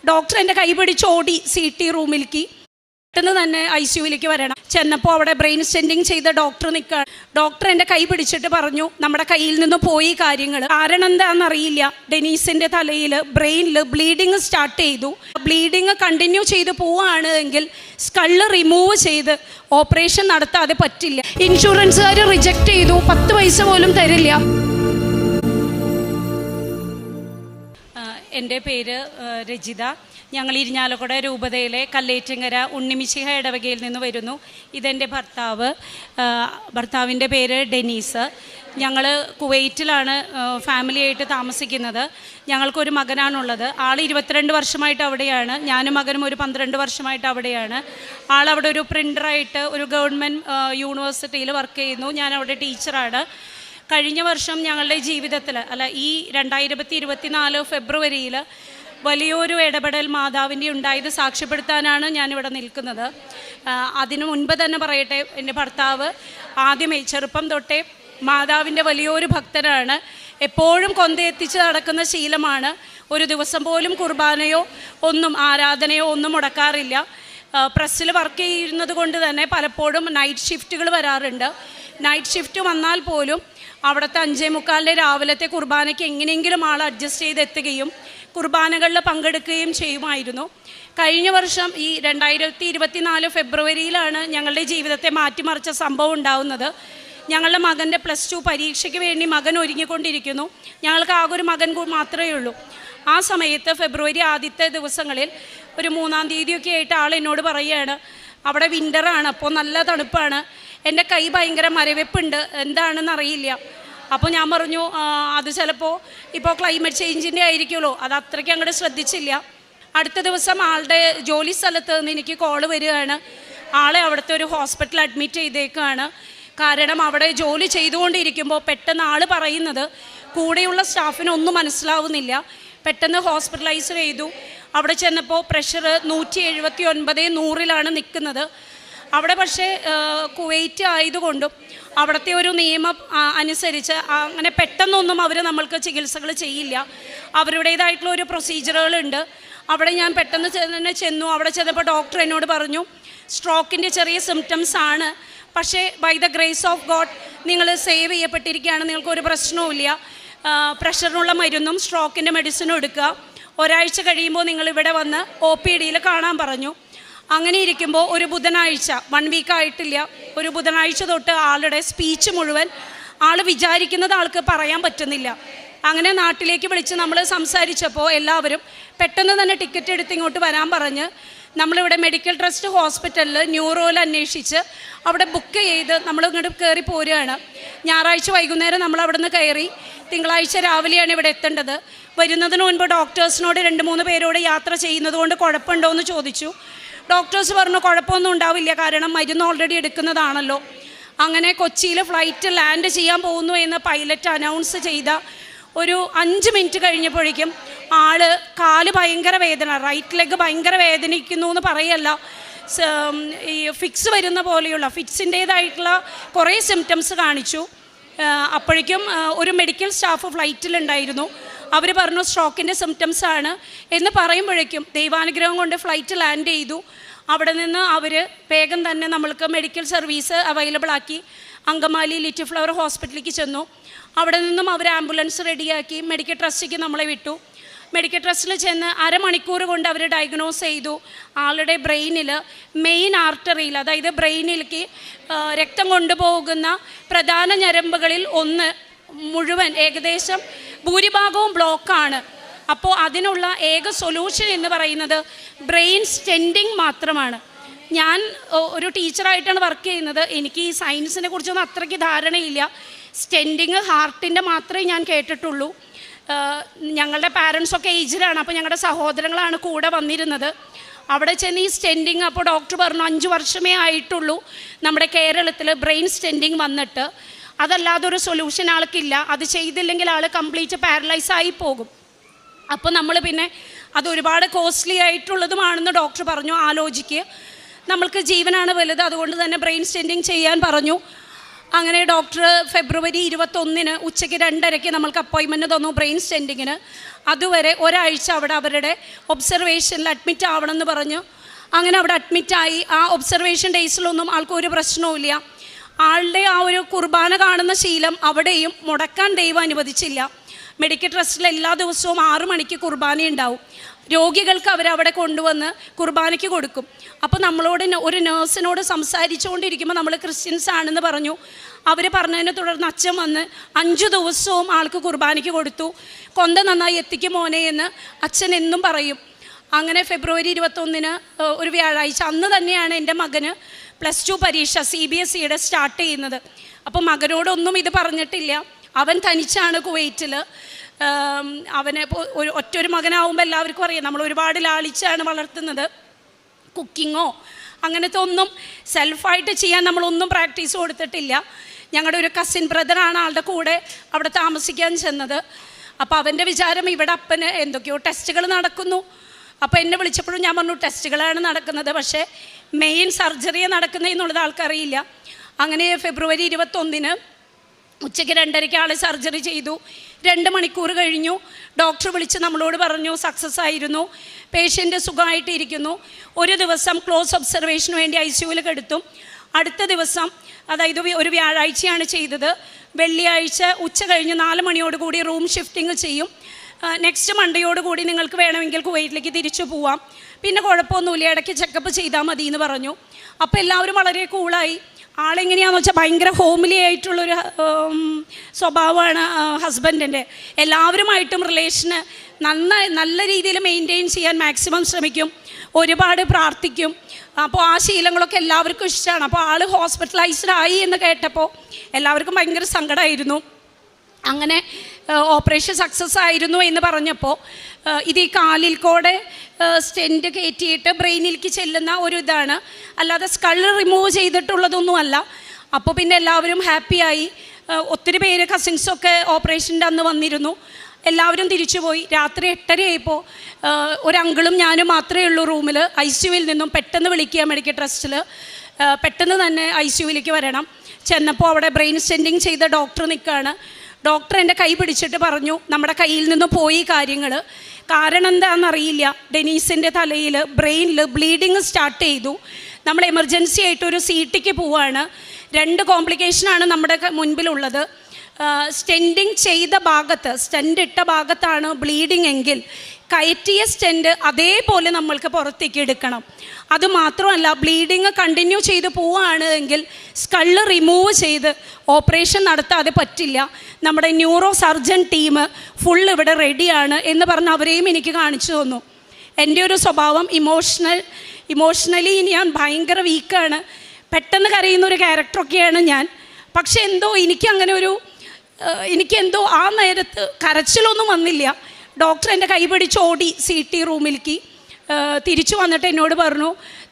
Doctor എൻ്റെ കൈ പിടിച്ച് ഓടി CT റൂമിലേക്ക്. പെട്ടെന്ന് തന്നെ ICUവിലേക്ക് വരണം. ചെന്നപ്പോൾ അവിടെ ബ്രെയിൻ സ്റ്റെൻഡിങ് ചെയ്ത ഡോക്ടർ നിൽക്കുകയാണ്. ഡോക്ടർ എൻ്റെ കൈ പിടിച്ചിട്ട് പറഞ്ഞു, നമ്മുടെ കയ്യിൽ നിന്ന് പോയി കാര്യങ്ങൾ. കാരണം എന്താണെന്നറിയില്ല, ഡെനീസിൻ്റെ തലയിൽ ബ്രെയിനിൽ ബ്ലീഡിങ് സ്റ്റാർട്ട് ചെയ്തു. ബ്ലീഡിങ് കണ്ടിന്യൂ ചെയ്ത് പോവുകയാണ് എങ്കിൽ സ്കള്ള് റിമൂവ് ചെയ്ത് ഓപ്പറേഷൻ നടത്താതെ പറ്റില്ല. ഇൻഷുറൻസുകാർ റിജക്റ്റ് ചെയ്തു, 10 പൈസ പോലും തരില്ല. എൻ്റെ പേര് രജിത. ഞങ്ങൾ ഇരിഞ്ഞാലക്കുട രൂപതയിലെ കല്ലേറ്റങ്കര ഉണ്ണിമിശിഹ ഇടവകയിൽ നിന്ന് വരുന്നു. ഇതെൻ്റെ ഭർത്താവിൻ്റെ പേര് ഡെനീസ്. ഞങ്ങൾ കുവൈറ്റിലാണ് ഫാമിലിയായിട്ട് താമസിക്കുന്നത്. ഞങ്ങൾക്കൊരു മകനാണുള്ളത്. ആൾ 22 വർഷമായിട്ട് അവിടെയാണ്. ഞാനും മകനും ഒരു 12 വർഷമായിട്ട് അവിടെയാണ്. ആളവിടെ ഒരു പ്രിൻ്ററായിട്ട് ഒരു ഗവൺമെൻറ് യൂണിവേഴ്സിറ്റിയിൽ വർക്ക് ചെയ്യുന്നു. ഞാനവിടെ ടീച്ചറാണ്. കഴിഞ്ഞ വർഷം ഞങ്ങളുടെ ജീവിതത്തിൽ ഈ 2024 ഫെബ്രുവരിയിൽ വലിയൊരു ഇടപെടൽ മാതാവിൻ്റെ ഉണ്ടായത് സാക്ഷ്യപ്പെടുത്താനാണ് ഞാനിവിടെ നിൽക്കുന്നത്. അതിനു മുൻപ് തന്നെ പറയട്ടെ, എൻ്റെ ഭർത്താവ് ആദ്യമേ ചെറുപ്പം തൊട്ടേ മാതാവിൻ്റെ വലിയൊരു ഭക്തനാണ്. എപ്പോഴും കൊന്തയെത്തിച്ച് നടക്കുന്ന ശീലമാണ്. ഒരു ദിവസം പോലും കുർബാനയോ ഒന്നും ആരാധനയോ ഒന്നും മുടക്കാറില്ല. പ്രസ്സിൽ വർക്ക് ചെയ്യുന്നത് കൊണ്ട് തന്നെ പലപ്പോഴും നൈറ്റ് ഷിഫ്റ്റുകൾ വരാറുണ്ട്. നൈറ്റ് ഷിഫ്റ്റ് വന്നാൽ പോലും അവിടുത്തെ 5:45 രാവിലത്തെ കുർബാനയ്ക്ക് എങ്ങനെയെങ്കിലും ആൾ അഡ്ജസ്റ്റ് ചെയ്തെത്തുകയും കുർബാനകളിൽ പങ്കെടുക്കുകയും ചെയ്യുമായിരുന്നു. കഴിഞ്ഞ വർഷം ഈ 2024 ഫെബ്രുവരിയിലാണ് ഞങ്ങളുടെ ജീവിതത്തെ മാറ്റിമറിച്ച സംഭവം ഉണ്ടാകുന്നത്. ഞങ്ങളുടെ മകൻ്റെ +2 പരീക്ഷയ്ക്ക് വേണ്ടി മകൻ ഒരുങ്ങിക്കൊണ്ടിരിക്കുന്നു. ഞങ്ങൾക്ക് ആകെ ഒരു മകൻ മാത്രമേ ഉള്ളൂ. ആ സമയത്ത് ഫെബ്രുവരി ആദ്യത്തെ ദിവസങ്ങളിൽ ഒരു 3-ാം തീയതിയൊക്കെ ആയിട്ട് ആൾ എന്നോട് പറയുകയാണ്, അവിടെ വിൻ്ററാണ്, അപ്പോൾ നല്ല തണുപ്പാണ്, എൻ്റെ കൈ ഭയങ്കര മരവിപ്പുണ്ട്, എന്താണെന്ന് അറിയില്ല. അപ്പോൾ ഞാൻ പറഞ്ഞു, അത് ചിലപ്പോൾ ഇപ്പോൾ ക്ലൈമറ്റ് ചേഞ്ചിൻ്റെ ആയിരിക്കുമല്ലോ, അത് അത്രയ്ക്ക് അങ്ങോട്ട് ശ്രദ്ധിച്ചില്ല. അടുത്ത ദിവസം ആളുടെ ജോലി സ്ഥലത്ത് നിന്ന് എനിക്ക് കോള് വരികയാണ്. ആളെ അവിടുത്തെ ഒരു ഹോസ്പിറ്റലിൽ അഡ്മിറ്റ് ചെയ്തേക്കാണ്. കാരണം അവിടെ ജോലി ചെയ്തുകൊണ്ടിരിക്കുമ്പോൾ പെട്ടെന്ന് ആൾ പറയുന്നത് കൂടെയുള്ള സ്റ്റാഫിനൊന്നും മനസ്സിലാവുന്നില്ല. പെട്ടെന്ന് ഹോസ്പിറ്റലൈസ് ചെയ്തു. അവിടെ ചെന്നപ്പോൾ പ്രഷർ 179/100 നിൽക്കുന്നത്. അവിടെ പക്ഷേ കുവൈറ്റ് ആയതുകൊണ്ടും അവിടുത്തെ ഒരു നിയമം അനുസരിച്ച് അങ്ങനെ പെട്ടെന്നൊന്നും അവർ നമ്മൾക്ക് ചികിത്സകൾ ചെയ്യില്ല. അവരുടേതായിട്ടുള്ള ഒരു പ്രൊസീജിയറുകളുണ്ട്. അവിടെ ഞാൻ പെട്ടെന്ന് തന്നെ ചെന്നു. അവിടെ ചെന്നപ്പോൾ ഡോക്ടർ എന്നോട് പറഞ്ഞു, സ്ട്രോക്കിൻ്റെ ചെറിയ സിംറ്റംസ് ആണ്, പക്ഷേ by the grace of God നിങ്ങൾ സേവ് ചെയ്യപ്പെട്ടിരിക്കുകയാണ്, നിങ്ങൾക്കൊരു പ്രശ്നവുമില്ല. പ്രഷറിനുള്ള മരുന്നും സ്ട്രോക്കിൻ്റെ മെഡിസിനും എടുക്കുക. ഒരാഴ്ച കഴിയുമ്പോൾ നിങ്ങളിവിടെ വന്ന് OPDയിൽ കാണാൻ പറഞ്ഞു. അങ്ങനെ ഇരിക്കുമ്പോൾ ഒരു ബുധനാഴ്ച, 1 വീക്ക് ആയിട്ടില്ല, ഒരു ബുധനാഴ്ച തൊട്ട് ആളുടെ സ്പീച്ച് മുഴുവൻ ആൾ വിചാരിക്കുന്നത് ആൾക്ക് പറയാൻ പറ്റുന്നില്ല. അങ്ങനെ നാട്ടിലേക്ക് വിളിച്ച് നമ്മൾ സംസാരിച്ചപ്പോൾ എല്ലാവരും പെട്ടെന്ന് തന്നെ ടിക്കറ്റ് എടുത്ത് ഇങ്ങോട്ട് വരാൻ പറഞ്ഞ് നമ്മളിവിടെ മെഡിക്കൽ ട്രസ്റ്റ് ഹോസ്പിറ്റലിൽ ന്യൂറോയിൽ അന്വേഷിച്ച് അവിടെ ബുക്ക് ചെയ്ത് നമ്മൾ ഇങ്ങോട്ട് കയറി പോരുകയാണ്. ഞായറാഴ്ച വൈകുന്നേരം നമ്മൾ അവിടെ നിന്ന് കയറി. തിങ്കളാഴ്ച രാവിലെയാണ് ഇവിടെ എത്തേണ്ടത്. വരുന്നതിന് മുൻപ് ഡോക്ടേഴ്സിനോട് 2-3 പേരോട് യാത്ര ചെയ്യുന്നത് കൊണ്ട് കുഴപ്പമുണ്ടോ എന്ന് ചോദിച്ചു. ഡോക്ടേഴ്സ് പറഞ്ഞു കുഴപ്പമൊന്നും ഉണ്ടാവില്ല, കാരണം മരുന്ന് ഓൾറെഡി എടുക്കുന്നതാണല്ലോ. അങ്ങനെ കൊച്ചിയിൽ ഫ്ലൈറ്റ് ലാൻഡ് ചെയ്യാൻ പോകുന്നു എന്ന് പൈലറ്റ് അനൗൺസ് ചെയ്ത ഒരു 5 മിനിറ്റ് കഴിഞ്ഞപ്പോഴേക്കും കാല് ഭയങ്കര വേദന, റൈറ്റ് ലെഗ് ഭയങ്കര വേദനിക്കുന്നു എന്ന് പറയല്ല, ഈ ഫിക്സ് വരുന്ന പോലെയുള്ള ഫിക്സിൻ്റേതായിട്ടുള്ള കുറേ സിംറ്റംസ് കാണിച്ചു. അപ്പോഴേക്കും ഒരു മെഡിക്കൽ സ്റ്റാഫ് ഫ്ലൈറ്റിലുണ്ടായിരുന്നു. അവർ പറഞ്ഞു സ്ട്രോക്കിൻ്റെ സിംറ്റംസ് ആണ് എന്ന് പറയുമ്പോഴേക്കും ദൈവാനുഗ്രഹം കൊണ്ട് ഫ്ലൈറ്റ് ലാൻഡ് ചെയ്തു. അവിടെ നിന്ന് അവർ വേഗം തന്നെ നമ്മൾക്ക് മെഡിക്കൽ സർവീസ് അവൈലബിൾ ആക്കി. അങ്കമാലി ലിറ്റിൽ ഫ്ലവർ ഹോസ്പിറ്റലിലേക്ക് ചെന്നു. അവിടെ നിന്നും അവർ ആംബുലൻസ് റെഡിയാക്കി മെഡിക്കൽ ട്രസ്റ്റിലേക്ക് നമ്മളെ വിട്ടു. മെഡിക്കൽ ട്രസ്റ്റിൽ ചെന്ന് അരമണിക്കൂർ കൊണ്ട് അവർ ഡയഗ്നോസ് ചെയ്തു. ആളുടെ ബ്രെയിനിൽ മെയിൻ ആർട്ടറിയിൽ, അതായത് ബ്രെയിനിലേക്ക് രക്തം കൊണ്ടുപോകുന്ന പ്രധാന ഞരമ്പുകളിൽ ഒന്ന് മുഴുവൻ ഏകദേശം ഭൂരിഭാഗവും ബ്ലോക്കാണ്. അപ്പോൾ അതിനുള്ള ഏക സൊല്യൂഷൻ എന്ന് പറയുന്നത് ബ്രെയിൻ സ്റ്റെൻഡിങ് മാത്രമാണ്. ഞാൻ ഒരു ടീച്ചറായിട്ടാണ് വർക്ക് ചെയ്യുന്നത്. എനിക്ക് ഈ സയൻസിനെ കുറിച്ചൊന്നും അത്രയ്ക്ക് ധാരണയില്ല. സ്റ്റെൻഡിങ് ഹാർട്ടിൻ്റെ മാത്രമേ ഞാൻ കേട്ടിട്ടുള്ളൂ. ഞങ്ങളുടെ പാരൻസൊക്കെ ഏജ്ഡാണ്, അപ്പോൾ ഞങ്ങളുടെ സഹോദരങ്ങളാണ് കൂടെ വന്നിരുന്നത്. അവിടെ ചെന്ന് ഈ സ്റ്റെൻഡിങ്, അപ്പോൾ ഡോക്ടർ പറഞ്ഞു 5 വർഷമേ ആയിട്ടുള്ളൂ നമ്മുടെ കേരളത്തിൽ ബ്രെയിൻ സ്റ്റെൻഡിങ് വന്നിട്ട്, അതല്ലാതെ ഒരു സൊല്യൂഷൻ ആൾക്കില്ല, അത് ചെയ്തില്ലെങ്കിൽ ആൾ കംപ്ലീറ്റ് പാരലൈസ് ആയി പോകും. അപ്പോൾ നമ്മൾ പിന്നെ അത് ഒരുപാട് കോസ്റ്റ്ലി ആയിട്ടുള്ളതുമാണെന്ന് ഡോക്ടർ പറഞ്ഞു. ആലോചിക്കുക, നമ്മൾക്ക് ജീവനാണ് വലുത്, അതുകൊണ്ട് തന്നെ ബ്രെയിൻ സ്റ്റെൻഡിങ് ചെയ്യാൻ പറഞ്ഞു. അങ്ങനെ ഡോക്ടർ ഫെബ്രുവരി 21 ഉച്ചയ്ക്ക് 2:30 നമ്മൾക്ക് അപ്പോയിൻമെൻറ്റ് തന്നു ബ്രെയിൻ സ്റ്റെൻഡിങ്ങിന്. അതുവരെ ഒരാഴ്ച അവിടെ അവരുടെ ഒബ്സർവേഷനിൽ അഡ്മിറ്റ് ആവണമെന്ന് പറഞ്ഞു. അങ്ങനെ അവിടെ അഡ്മിറ്റായി. ആ ഒബ്സർവേഷൻ ഡേയ്സിലൊന്നും ആൾക്കൊരു പ്രശ്നവുമില്ല. ആളുടെ ആ ഒരു കുർബാന കാണുന്ന ശീലം അവിടെയും മുടക്കാൻ ദൈവം അനുവദിച്ചില്ല. മെഡിക്കൽ ട്രസ്റ്റിൽ എല്ലാ ദിവസവും 6 മണിക്ക് കുർബാന ഉണ്ടാവും. രോഗികൾക്ക് അവരവിടെ കൊണ്ടുവന്ന് കുർബാനയ്ക്ക് കൊടുക്കും. അപ്പോൾ നമ്മളോട് ഒരു നേഴ്സിനോട് സംസാരിച്ചുകൊണ്ടിരിക്കുമ്പോൾ നമ്മൾ ക്രിസ്ത്യൻസ് ആണെന്ന് പറഞ്ഞു. അവർ പറഞ്ഞതിനെ തുടർന്ന് അച്ഛൻ വന്ന് 5 ദിവസവും ആൾക്ക് കുർബാനയ്ക്ക് കൊടുത്തു. കൊന്ത നന്നായി എത്തിക്കും മോനെ എന്ന് അച്ഛൻ എന്നും പറയും. അങ്ങനെ ഫെബ്രുവരി 21 ഒരു വ്യാഴാഴ്ച, അന്ന് തന്നെയാണ് എൻ്റെ മകന് +2 പരീക്ഷ CBSEയുടെ സ്റ്റാർട്ട് ചെയ്യുന്നത്. അപ്പോൾ മകനോടൊന്നും ഇത് പറഞ്ഞിട്ടില്ല. അവൻ തനിച്ചാണ് കുവൈറ്റിൽ. അവനെ ഒറ്റൊരു മകനാവുമ്പോൾ എല്ലാവർക്കും അറിയാം, നമ്മൾ ഒരുപാട് ലാളിച്ചാണ് വളർത്തുന്നത്. കുക്കിങ്ങോ അങ്ങനത്തെ ഒന്നും സെൽഫായിട്ട് ചെയ്യാൻ നമ്മളൊന്നും പ്രാക്ടീസ് കൊടുത്തിട്ടില്ല. ഞങ്ങളുടെ ഒരു കസിൻ ബ്രദറാണ് ആളുടെ കൂടെ അവിടെ താമസിക്കാൻ ചെന്നത്. അപ്പോൾ അവൻ്റെ വിചാരം ഇവിടെ അപ്പന് എന്തൊക്കെയോ ടെസ്റ്റുകൾ നടക്കുന്നു. അപ്പോൾ എന്നെ വിളിച്ചപ്പോഴും ഞാൻ പറഞ്ഞു ടെസ്റ്റുകളാണ് നടക്കുന്നത്, പക്ഷേ മെയിൻ സർജറിയെ നടക്കുന്നതെന്നുള്ളത് ആൾക്കറിയില്ല. അങ്ങനെ ഫെബ്രുവരി 21 ഉച്ചയ്ക്ക് 2:30 ആൾ സർജറി ചെയ്തു. 2 മണിക്കൂർ കഴിഞ്ഞു. ഡോക്ടർ വിളിച്ച് നമ്മളോട് പറഞ്ഞു സക്സസ് ആയിരുന്നു, പേഷ്യൻ്റ് സുഖമായിട്ടിരിക്കുന്നു. ഒരു ദിവസം ക്ലോസ് ഒബ്സർവേഷന് വേണ്ടി ICUവിൽ കിടത്തും. അടുത്ത ദിവസം, അതായത് ഒരു വ്യാഴാഴ്ചയാണ് ചെയ്തത്, വെള്ളിയാഴ്ച ഉച്ച കഴിഞ്ഞ് 4 മണിയോടുകൂടി റൂം ഷിഫ്റ്റിംഗ് ചെയ്യും. നെക്സ്റ്റ് മൺഡേയോടുകൂടി നിങ്ങൾക്ക് വേണമെങ്കിൽ കുവൈറ്റിലേക്ക് തിരിച്ചു പോവാം, പിന്നെ കുഴപ്പമൊന്നുമില്ല, ഇടയ്ക്ക് ചെക്കപ്പ് ചെയ്താൽ മതി എന്ന് പറഞ്ഞു. അപ്പോൾ എല്ലാവരും വളരെ കൂളായി. ആളെങ്ങനെയാണെന്ന് വെച്ചാൽ ഭയങ്കര ഹോംലി ആയിട്ടുള്ളൊരു സ്വഭാവമാണ് ഹസ്ബൻഡിൻ്റെ. എല്ലാവരുമായിട്ടും റിലേഷന് നല്ല രീതിയിൽ മെയിൻറ്റെയിൻ ചെയ്യാൻ മാക്സിമം ശ്രമിക്കും, ഒരുപാട് പ്രാർത്ഥിക്കും. അപ്പോൾ ആ ശീലങ്ങളൊക്കെ എല്ലാവർക്കും ഇഷ്ടമാണ്. അപ്പോൾ ആൾ ഹോസ്പിറ്റലൈസ്ഡ് ആയി എന്ന് കേട്ടപ്പോൾ എല്ലാവർക്കും ഭയങ്കര സങ്കടമായിരുന്നു. അങ്ങനെ ഓപ്പറേഷൻ സക്സസ് ആയിരുന്നു എന്ന് പറഞ്ഞപ്പോൾ ഇത് ഈ കാലിൽ കൂടെ സ്റ്റെൻറ്റ് കയറ്റിയിട്ട് ബ്രെയിനിലേക്ക് ചെല്ലുന്ന ഒരു ഇതാണ്, അല്ലാതെ സ്കള് റിമൂവ് ചെയ്തിട്ടുള്ളതൊന്നുമല്ല. അപ്പോൾ പിന്നെ എല്ലാവരും ഹാപ്പിയായി. ഒത്തിരി പേര് കസിൻസൊക്കെ ഓപ്പറേഷൻ്റെ അന്ന് വന്നിരുന്നു. എല്ലാവരും തിരിച്ചുപോയി. രാത്രി 8:30 ആയപ്പോൾ ഒരു അങ്കിളും ഞാനും മാത്രമേ ഉള്ളൂ റൂമിൽ. ICUവിൽ നിന്നും പെട്ടെന്ന് വിളിക്കുക മെഡിക്കൽ ട്രസ്റ്റിൽ, പെട്ടെന്ന് തന്നെ ICUവിലേക്ക് വരണം. ചെന്നപ്പോൾ അവിടെ ബ്രെയിൻ സ്റ്റെൻഡിങ് ചെയ്ത ഡോക്ടർ നിൽക്കുകയാണ്. ഡോക്ടർ എൻ്റെ കൈ പിടിച്ചിട്ട് പറഞ്ഞു നമ്മുടെ കയ്യിൽ നിന്ന് പോയി കാര്യങ്ങൾ. കാരണം എന്താണെന്നറിയില്ല, ഡെനീസിൻ്റെ തലയിൽ ബ്രെയിനിൽ ബ്ലീഡിങ് സ്റ്റാർട്ട് ചെയ്തു. നമ്മൾ എമർജൻസി ആയിട്ടൊരു CTക്ക് പോവുകയാണ്. 2 കോംപ്ലിക്കേഷനാണ് നമ്മുടെ മുൻപിലുള്ളത്. സ്റ്റെൻഡിങ് ചെയ്ത ഭാഗത്ത്, സ്റ്റെൻഡ് ഇട്ട ഭാഗത്താണ് ബ്ലീഡിങ് എങ്കിൽ കയറ്റിയ സ്റ്റെൻഡ് അതേപോലെ നമ്മൾക്ക് പുറത്തേക്ക് എടുക്കണം. അതുമാത്രമല്ല, ബ്ലീഡിങ് കണ്ടിന്യൂ ചെയ്ത് പോവുകയാണ് എങ്കിൽ സ്കള് റിമൂവ് ചെയ്ത് ഓപ്പറേഷൻ നടത്താതെ പറ്റില്ല. നമ്മുടെ ന്യൂറോ സർജൻ ടീം ഫുൾ ഇവിടെ റെഡിയാണ് എന്ന് പറഞ്ഞ് അവരെയും എനിക്ക് കാണിച്ചു തന്നു. എൻ്റെ ഒരു സ്വഭാവം ഇമോഷണലി ഞാൻ ഭയങ്കര വീക്കാണ്. പെട്ടെന്ന് കരയുന്നൊരു ക്യാരക്ടറൊക്കെയാണ് ഞാൻ. പക്ഷെ എന്തോ എനിക്കെന്തോ ആ നേരത്ത് കരച്ചിലൊന്നും വന്നില്ല. ഡോക്ടർ എൻ്റെ കൈ പിടിച്ച് ഓടി CT റൂമിലേക്ക്. തിരിച്ചു വന്നിട്ട് എന്നോട് പറഞ്ഞു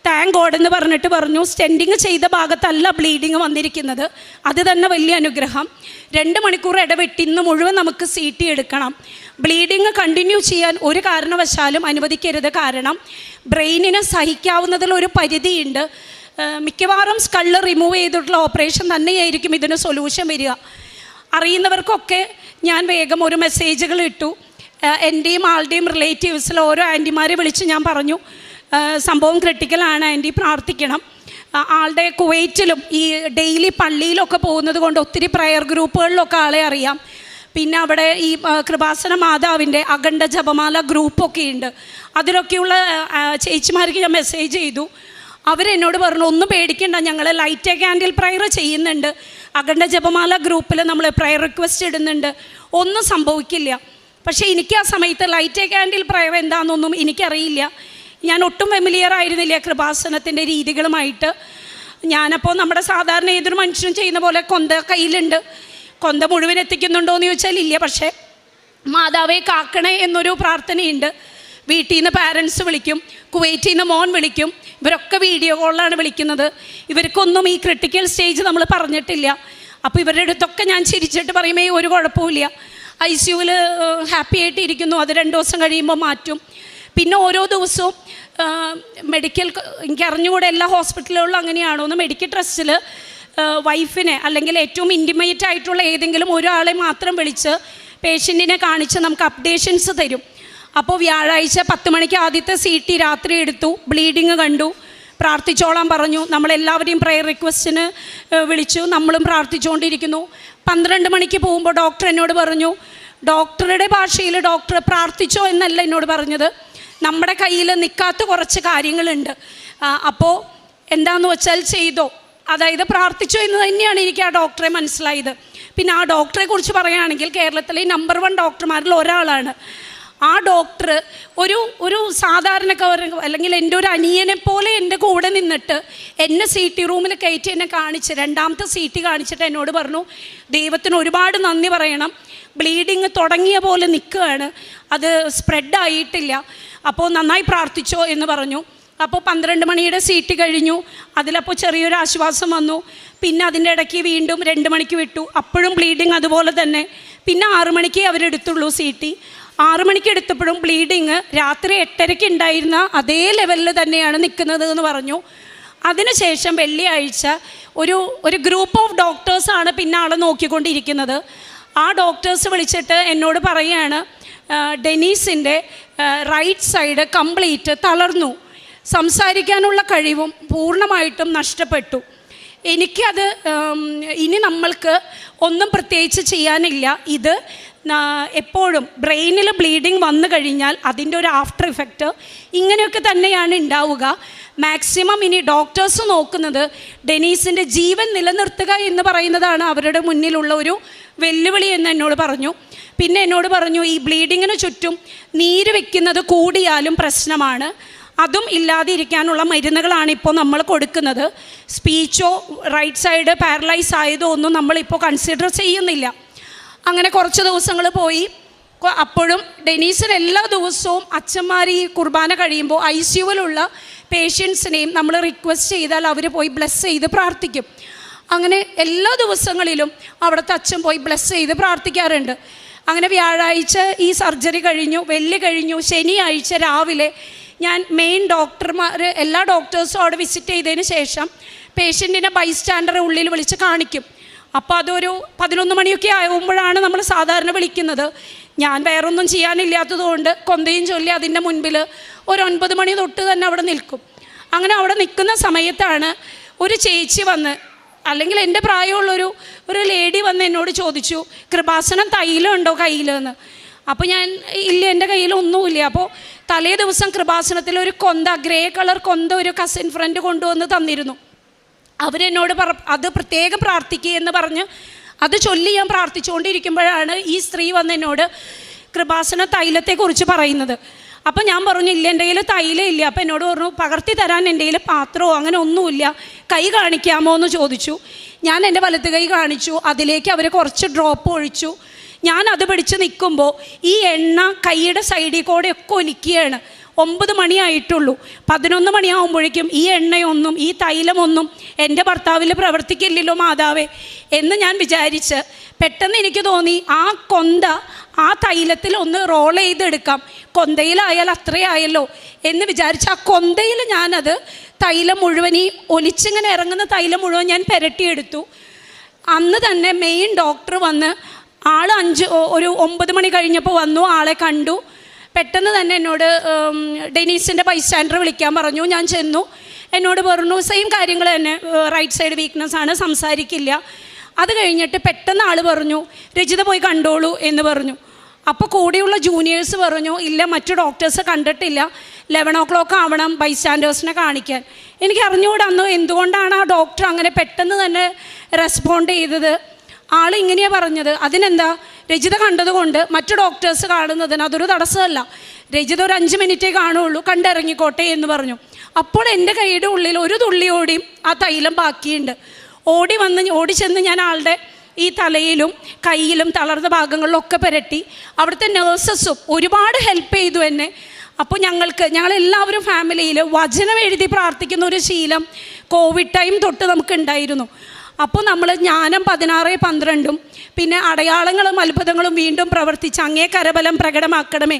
താങ്ക് ഗോഡ് എന്ന് പറഞ്ഞിട്ട് പറഞ്ഞു സ്റ്റെൻഡിങ് ചെയ്ത ഭാഗത്തല്ല ബ്ലീഡിങ് വന്നിരിക്കുന്നത്, അത് തന്നെ വലിയ അനുഗ്രഹം. 2 മണിക്കൂർ ഇടവിട്ട് ഇന്ന് മുഴുവൻ നമുക്ക് CT എടുക്കണം. ബ്ലീഡിങ് കണ്ടിന്യൂ ചെയ്യാൻ ഒരു കാരണവശാലും അനുവദിക്കരുത്. കാരണം ബ്രെയിനിന് സഹിക്കാവുന്നതിലൊരു പരിധിയുണ്ട്. മിക്കവാറും സ്കള് റിമൂവ് ചെയ്തിട്ടുള്ള ഓപ്പറേഷൻ തന്നെയായിരിക്കും ഇതിന് സൊല്യൂഷൻ വരിക. അറിയുന്നവർക്കൊക്കെ ഞാൻ വേഗം ഒരു മെസ്സേജുകൾ ഇട്ടു. എൻ്റെയും ആളുടെയും റിലേറ്റീവ്സിൽ ഓരോ ആൻറ്റിമാരെ വിളിച്ച് ഞാൻ പറഞ്ഞു സംഭവം ക്രിട്ടിക്കലാണ് ആൻറ്റി, പ്രാർത്ഥിക്കണം. ആളുടെ കുവൈറ്റിലും ഈ ഡെയിലി പള്ളിയിലൊക്കെ പോകുന്നത് കൊണ്ട് ഒത്തിരി പ്രയർ ഗ്രൂപ്പുകളിലൊക്കെ ആളെ അറിയാം. പിന്നെ അവിടെ ഈ കൃപാസന മാതാവിൻ്റെ അഖണ്ഡ ജപമാല ഗ്രൂപ്പൊക്കെ ഉണ്ട്. അതിലൊക്കെയുള്ള ചേച്ചിമാർക്ക് ഞാൻ മെസ്സേജ് ചെയ്തു. അവരെന്നോട് പറഞ്ഞു ഒന്നും പേടിക്കണ്ട, ഞങ്ങൾ ലൈറ്റ് ക്യാൻഡിൽ പ്രയർ ചെയ്യുന്നുണ്ട്, അഖണ്ഡ ജപമാല ഗ്രൂപ്പിൽ നമ്മൾ പ്രയർ റിക്വസ്റ്റ് ഇടുന്നുണ്ട്, ഒന്നും സംഭവിക്കില്ല. പക്ഷേ എനിക്ക് ആ സമയത്ത് ലൈറ്റ് ക്യാൻഡിൽ പ്രയർ എന്താണെന്നൊന്നും എനിക്കറിയില്ല. ഞാൻ ഒട്ടും ഫെമിലിയർ ആയിരുന്നില്ല കൃപാസനത്തിൻ്റെ രീതികളുമായിട്ട്. ഞാനപ്പോൾ നമ്മുടെ സാധാരണ ഏതൊരു മനുഷ്യനും ചെയ്യുന്ന പോലെ കൊന്ത കയ്യിലുണ്ട്. കൊന്ത മുഴുവൻ എത്തിക്കുന്നുണ്ടോ എന്ന് ചോദിച്ചാൽ ഇല്ല. പക്ഷേ മാതാവേ കാക്കണേ എന്നൊരു പ്രാർത്ഥനയുണ്ട്. വീട്ടിൽ നിന്ന് പാരൻസ് വിളിക്കും, കുവൈറ്റിൽ നിന്ന് മോൻ വിളിക്കും, ഇവരൊക്കെ വീഡിയോ കോളിലാണ് വിളിക്കുന്നത്. ഇവർക്കൊന്നും ഈ ക്രിട്ടിക്കൽ സ്റ്റേജ് നമ്മൾ പറഞ്ഞിട്ടില്ല. അപ്പോൾ ഇവരുടെ അടുത്തൊക്കെ ഞാൻ ചിരിച്ചിട്ട് പറയുമേ ഒരു കുഴപ്പമില്ല, ICUവിൽ ഹാപ്പി ആയിട്ട് ഇരിക്കുന്നു, അത് 2 ദിവസം കഴിയുമ്പോൾ മാറ്റും. പിന്നെ ഓരോ ദിവസവും മെഡിക്കൽ, എനിക്ക് അറിഞ്ഞുകൂടെ എല്ലാ ഹോസ്പിറ്റലുകളിലും അങ്ങനെയാണോ എന്ന്, മെഡിക്കൽ ട്രസ്റ്റിൽ വൈഫിനെ അല്ലെങ്കിൽ ഏറ്റവും ഇൻറ്റിമേറ്റ് ആയിട്ടുള്ള ഏതെങ്കിലും ഒരാളെ മാത്രം വിളിച്ച് പേഷ്യൻറ്റിനെ കാണിച്ച് നമുക്ക് അപ്ഡേഷൻസ് തരും. അപ്പോൾ വ്യാഴാഴ്ച 10 മണിക്ക് ആദ്യത്തെ CT രാത്രി എടുത്തു, ബ്ലീഡിങ് കണ്ടു, പ്രാർത്ഥിച്ചോളാൻ പറഞ്ഞു. നമ്മളെല്ലാവരെയും പ്രെയർ റിക്വസ്റ്റിന് വിളിച്ചു, നമ്മളും പ്രാർത്ഥിച്ചുകൊണ്ടിരിക്കുന്നു. 12 മണിക്ക് പോകുമ്പോൾ ഡോക്ടർ എന്നോട് പറഞ്ഞു, ഡോക്ടറുടെ ഭാഷയിൽ ഡോക്ടർ പ്രാർത്ഥിച്ചോ എന്നല്ല എന്നോട് പറഞ്ഞത്, നമ്മുടെ കയ്യിൽ നിൽക്കാത്ത കുറച്ച് കാര്യങ്ങളുണ്ട്, അപ്പോൾ എന്താണെന്ന് വെച്ചാൽ ചെയ്തോ, അതായത് പ്രാർത്ഥിച്ചോ എന്ന് തന്നെയാണ് എനിക്ക് ആ ഡോക്ടറെ മനസ്സിലായത്. പിന്നെ ആ ഡോക്ടറെ കുറിച്ച് പറയുകയാണെങ്കിൽ കേരളത്തിലെ നമ്പർ 1 ഡോക്ടർമാരിൽ ഒരാളാണ്. ആ ഡോക്ടർ ഒരു സാധാരണക്കാർ അല്ലെങ്കിൽ എൻ്റെ ഒരു അനിയനെ പോലെ എൻ്റെ കൂടെ നിന്നിട്ട് എന്നെ CT റൂമിൽ കയറ്റി എന്നെ കാണിച്ച് 2ാമത്തെ CT കാണിച്ചിട്ട് എന്നോട് പറഞ്ഞു, ദൈവത്തിന് ഒരുപാട് നന്ദി പറയണം, ബ്ലീഡിങ് തുടങ്ങിയ പോലെ നിൽക്കുകയാണ്, അത് സ്പ്രെഡ് ആയിട്ടില്ല, അപ്പോൾ നന്നായി പ്രാർത്ഥിച്ചോ എന്ന് പറഞ്ഞു. അപ്പോൾ 12 മണിയുടെ CT കഴിഞ്ഞു, അതിലപ്പോൾ ചെറിയൊരു ആശ്വാസം വന്നു. പിന്നെ അതിൻ്റെ ഇടയ്ക്ക് വീണ്ടും 2 മണിക്ക് വിട്ടു, അപ്പോഴും ബ്ലീഡിങ് അതുപോലെ തന്നെ. പിന്നെ 6 മണിക്ക് അവരെടുത്തുള്ളൂ CT. 6 മണിക്ക് എടുത്തപ്പോഴും ബ്ലീഡിങ് രാത്രി 8:30 ഉണ്ടായിരുന്ന അതേ ലെവലിൽ തന്നെയാണ് നിൽക്കുന്നത് എന്ന് പറഞ്ഞു. അതിനുശേഷം വെള്ളിയാഴ്ച ഒരു ഗ്രൂപ്പ് ഓഫ് ഡോക്ടേഴ്സാണ് പിന്നെ ആളെ നോക്കിക്കൊണ്ടിരിക്കുന്നത്. ആ ഡോക്ടേഴ്സ് വിളിച്ചിട്ട് എന്നോട് പറയുകയാണ്, ഡെനീസിൻ്റെ റൈറ്റ് സൈഡ് കംപ്ലീറ്റ് തളർന്നു, സംസാരിക്കാനുള്ള കഴിവും പൂർണ്ണമായിട്ടും നഷ്ടപ്പെട്ടു. എനിക്കത് ഇനി നമ്മൾക്ക് ഒന്നും പ്രത്യേകിച്ച് ചെയ്യാനില്ല, ഇത് എപ്പോഴും ബ്രെയിനിൽ ബ്ലീഡിങ് വന്നു കഴിഞ്ഞാൽ അതിൻ്റെ ഒരു ആഫ്റ്റർ ഇഫക്റ്റ് ഇങ്ങനെയൊക്കെ തന്നെയാണ് ഉണ്ടാവുക. മാക്സിമം ഇനി ഡോക്ടേഴ്സ് നോക്കുന്നത് ഡെനീസിൻ്റെ ജീവൻ നിലനിർത്തുക എന്ന് പറയുന്നതാണ് അവരുടെ മുന്നിലുള്ള ഒരു വെല്ലുവിളി എന്ന് എന്നോട് പറഞ്ഞു. പിന്നെ എന്നോട് പറഞ്ഞു, ഈ ബ്ലീഡിങ്ങിന് ചുറ്റും നീര് വെക്കുന്നത് കൂടിയാലും പ്രശ്നമാണ്, അതും ഇല്ലാതിരിക്കാനുള്ള മരുന്നുകളാണ് ഇപ്പോൾ നമ്മൾ കൊടുക്കുന്നത്. സ്പീച്ചോ റൈറ്റ് സൈഡ് പാരലൈസ് ആയതോ ഒന്നും നമ്മളിപ്പോൾ കൺസിഡർ ചെയ്യുന്നില്ല. അങ്ങനെ കുറച്ച് ദിവസങ്ങൾ പോയി. അപ്പോഴും ഡെനീസിന് എല്ലാ ദിവസവും അച്ഛന്മാർ ഈ കുർബാന കഴിയുമ്പോൾ ICUവിലുള്ള പേഷ്യൻസിനെയും നമ്മൾ റിക്വസ്റ്റ് ചെയ്താൽ അവർ പോയി ബ്ലെസ് ചെയ്ത് പ്രാർത്ഥിക്കും. അങ്ങനെ എല്ലാ ദിവസങ്ങളിലും അവിടുത്തെ അച്ഛൻ പോയി ബ്ലെസ് ചെയ്ത് പ്രാർത്ഥിക്കാറുണ്ട്. അങ്ങനെ വ്യാഴാഴ്ച ഈ സർജറി കഴിഞ്ഞു, വെള്ളി കഴിഞ്ഞു, ശനിയാഴ്ച രാവിലെ ഞാൻ മെയിൻ ഡോക്ടർമാർ എല്ലാ ഡോക്ടേഴ്സും അവിടെ വിസിറ്റ് ചെയ്തതിന് ശേഷം പേഷ്യൻറ്റിനെ ബൈസ്റ്റാൻഡറെ ഉള്ളിൽ വിളിച്ച് കാണിക്കും. അപ്പോൾ അതൊരു 11 മണിയൊക്കെ ആകുമ്പോഴാണ് നമ്മൾ സാധാരണ വിളിക്കുന്നത്. ഞാൻ വേറൊന്നും ചെയ്യാനില്ലാത്തതുകൊണ്ട് കൊന്തയും ചൊല്ലി അതിൻ്റെ മുൻപിൽ ഒരു 9 മണി തൊട്ട് തന്നെ അവിടെ നിൽക്കും. അങ്ങനെ അവിടെ നിൽക്കുന്ന സമയത്താണ് ഒരു ചേച്ചി വന്ന്, അല്ലെങ്കിൽ എൻ്റെ പ്രായമുള്ളൊരു ലേഡി വന്ന് എന്നോട് ചോദിച്ചു, കൃപാസനം തൈലം ഉണ്ടോ കയ്യിലെന്ന്. അപ്പോൾ ഞാൻ ഇല്ല, എൻ്റെ കയ്യിലൊന്നുമില്ല. അപ്പോൾ തലേ ദിവസം കൃപാസനത്തിൽ ഒരു കൊന്ത, ഗ്രേ കളർ കൊന്ത ഒരു കസിൻ ഫ്രണ്ട് കൊണ്ടുവന്ന് തന്നിരുന്നു. അവരെന്നോട് അത് പ്രത്യേകം പ്രാർത്ഥിക്കുക എന്ന് പറഞ്ഞ് അത് ചൊല്ലി ഞാൻ പ്രാർത്ഥിച്ചുകൊണ്ടിരിക്കുമ്പോഴാണ് ഈ സ്ത്രീ വന്ന് എന്നോട് കൃപാസന തൈലത്തെക്കുറിച്ച് പറയുന്നത്. അപ്പം ഞാൻ പറഞ്ഞു, ഇല്ല, എൻ്റെ കയ്യിൽ തൈലം ഇല്ല. അപ്പം എന്നോട് പറഞ്ഞു, പകർത്തി തരാൻ എൻ്റെ കയ്യിൽ പാത്രമോ അങ്ങനെ ഒന്നുമില്ല, കൈ കാണിക്കാമോ എന്ന് ചോദിച്ചു. ഞാൻ എൻ്റെ വലത്ത് കൈ കാണിച്ചു, അതിലേക്ക് അവർ കുറച്ച് ഡ്രോപ്പ് ഒഴിച്ചു. ഞാൻ അത് പിടിച്ച് നിൽക്കുമ്പോൾ ഈ എണ്ണ കൈയുടെ സൈഡിൽ കൂടെ ഒക്കെ ഒലിക്കുകയാണ്. 9 മണിയായിട്ടുള്ളൂ. 11 മണിയാകുമ്പോഴേക്കും ഈ എണ്ണയൊന്നും ഈ തൈലമൊന്നും എൻ്റെ ഭർത്താവിൽ പ്രവർത്തിക്കില്ലല്ലോ മാതാവേ എന്ന് ഞാൻ വിചാരിച്ച് പെട്ടെന്ന് എനിക്ക് തോന്നി, ആ കൊന്ത ആ തൈലത്തിൽ ഒന്ന് റോൾ ചെയ്തെടുക്കാം, കൊന്തയിലായാൽ അത്രയായല്ലോ എന്ന് വിചാരിച്ച് ആ കൊന്തയിൽ ഞാനത് തൈലം മുഴുവൻ, ഈ ഒലിച്ചിങ്ങനെ ഇറങ്ങുന്ന തൈലം മുഴുവൻ ഞാൻ പുരട്ടിയെടുത്തു. അന്ന് തന്നെ മെയിൻ ഡോക്ടർ വന്ന്, ആൾ 9 മണി കഴിഞ്ഞപ്പോൾ വന്നു, ആളെ കണ്ടു. പെട്ടെന്ന് തന്നെ എന്നോട് ഡെനീസിൻ്റെ ബൈസ്റ്റാൻഡർ വിളിക്കാൻ പറഞ്ഞു. ഞാൻ ചെന്നു. എന്നോട് പറഞ്ഞു സെയിം കാര്യങ്ങൾ തന്നെ, റൈറ്റ് സൈഡ് വീക്ക്നെസ് ആണ്, സംസാരിക്കില്ല. അത് കഴിഞ്ഞിട്ട് പെട്ടെന്ന് ആൾ പറഞ്ഞു, രജിത പോയി കണ്ടോളൂ എന്ന് പറഞ്ഞു. അപ്പോൾ കൂടെയുള്ള ജൂനിയേഴ്സ് പറഞ്ഞു, ഇല്ല, മറ്റു ഡോക്ടേഴ്സ് കണ്ടിട്ടില്ല, 11 o'clock ആവണം ബൈസ്റ്റാൻഡേഴ്സിനെ കാണിക്കാൻ. എനിക്ക് അറിഞ്ഞുകൂടെ അന്ന് എന്തുകൊണ്ടാണ് ആ ഡോക്ടർ അങ്ങനെ പെട്ടെന്ന് തന്നെ റെസ്പോണ്ട് ചെയ്തത്. ആൾ ഇങ്ങനെയാണ് പറഞ്ഞത്, അതിനെന്താ, രജിത കണ്ടതുകൊണ്ട് മറ്റു ഡോക്ടേഴ്സ് കാണുന്നതിന് അതൊരു തടസ്സമല്ല, രജിത ഒരു 5 മിനിറ്റേ കാണുള്ളൂ, കണ്ടിറങ്ങിക്കോട്ടെ എന്ന് പറഞ്ഞു. അപ്പോൾ എൻ്റെ കൈയുടെ ഉള്ളിൽ ഒരു തുള്ളിയോടെയും ആ തൈലം ബാക്കിയുണ്ട്. ഓടി ചെന്ന് ഞാൻ ആളുടെ ഈ തലയിലും കയ്യിലും തളർന്ന ഭാഗങ്ങളിലൊക്കെ പുരട്ടി. അവിടുത്തെ നേഴ്സസും ഒരുപാട് ഹെൽപ്പ് ചെയ്തു എന്നെ. അപ്പോൾ ഞങ്ങളെല്ലാവരും ഫാമിലിയിൽ വചനം എഴുതി പ്രാർത്ഥിക്കുന്ന ഒരു ശീലം കോവിഡ് ടൈം തൊട്ട് നമുക്കുണ്ടായിരുന്നു. അപ്പോൾ നമ്മൾ ജ്ഞാനം 16:12 പിന്നെ അടയാളങ്ങളും അത്ഭുതങ്ങളും വീണ്ടും പ്രവർത്തിച്ച് അങ്ങേ കരബലം പ്രകടമാക്കണമേ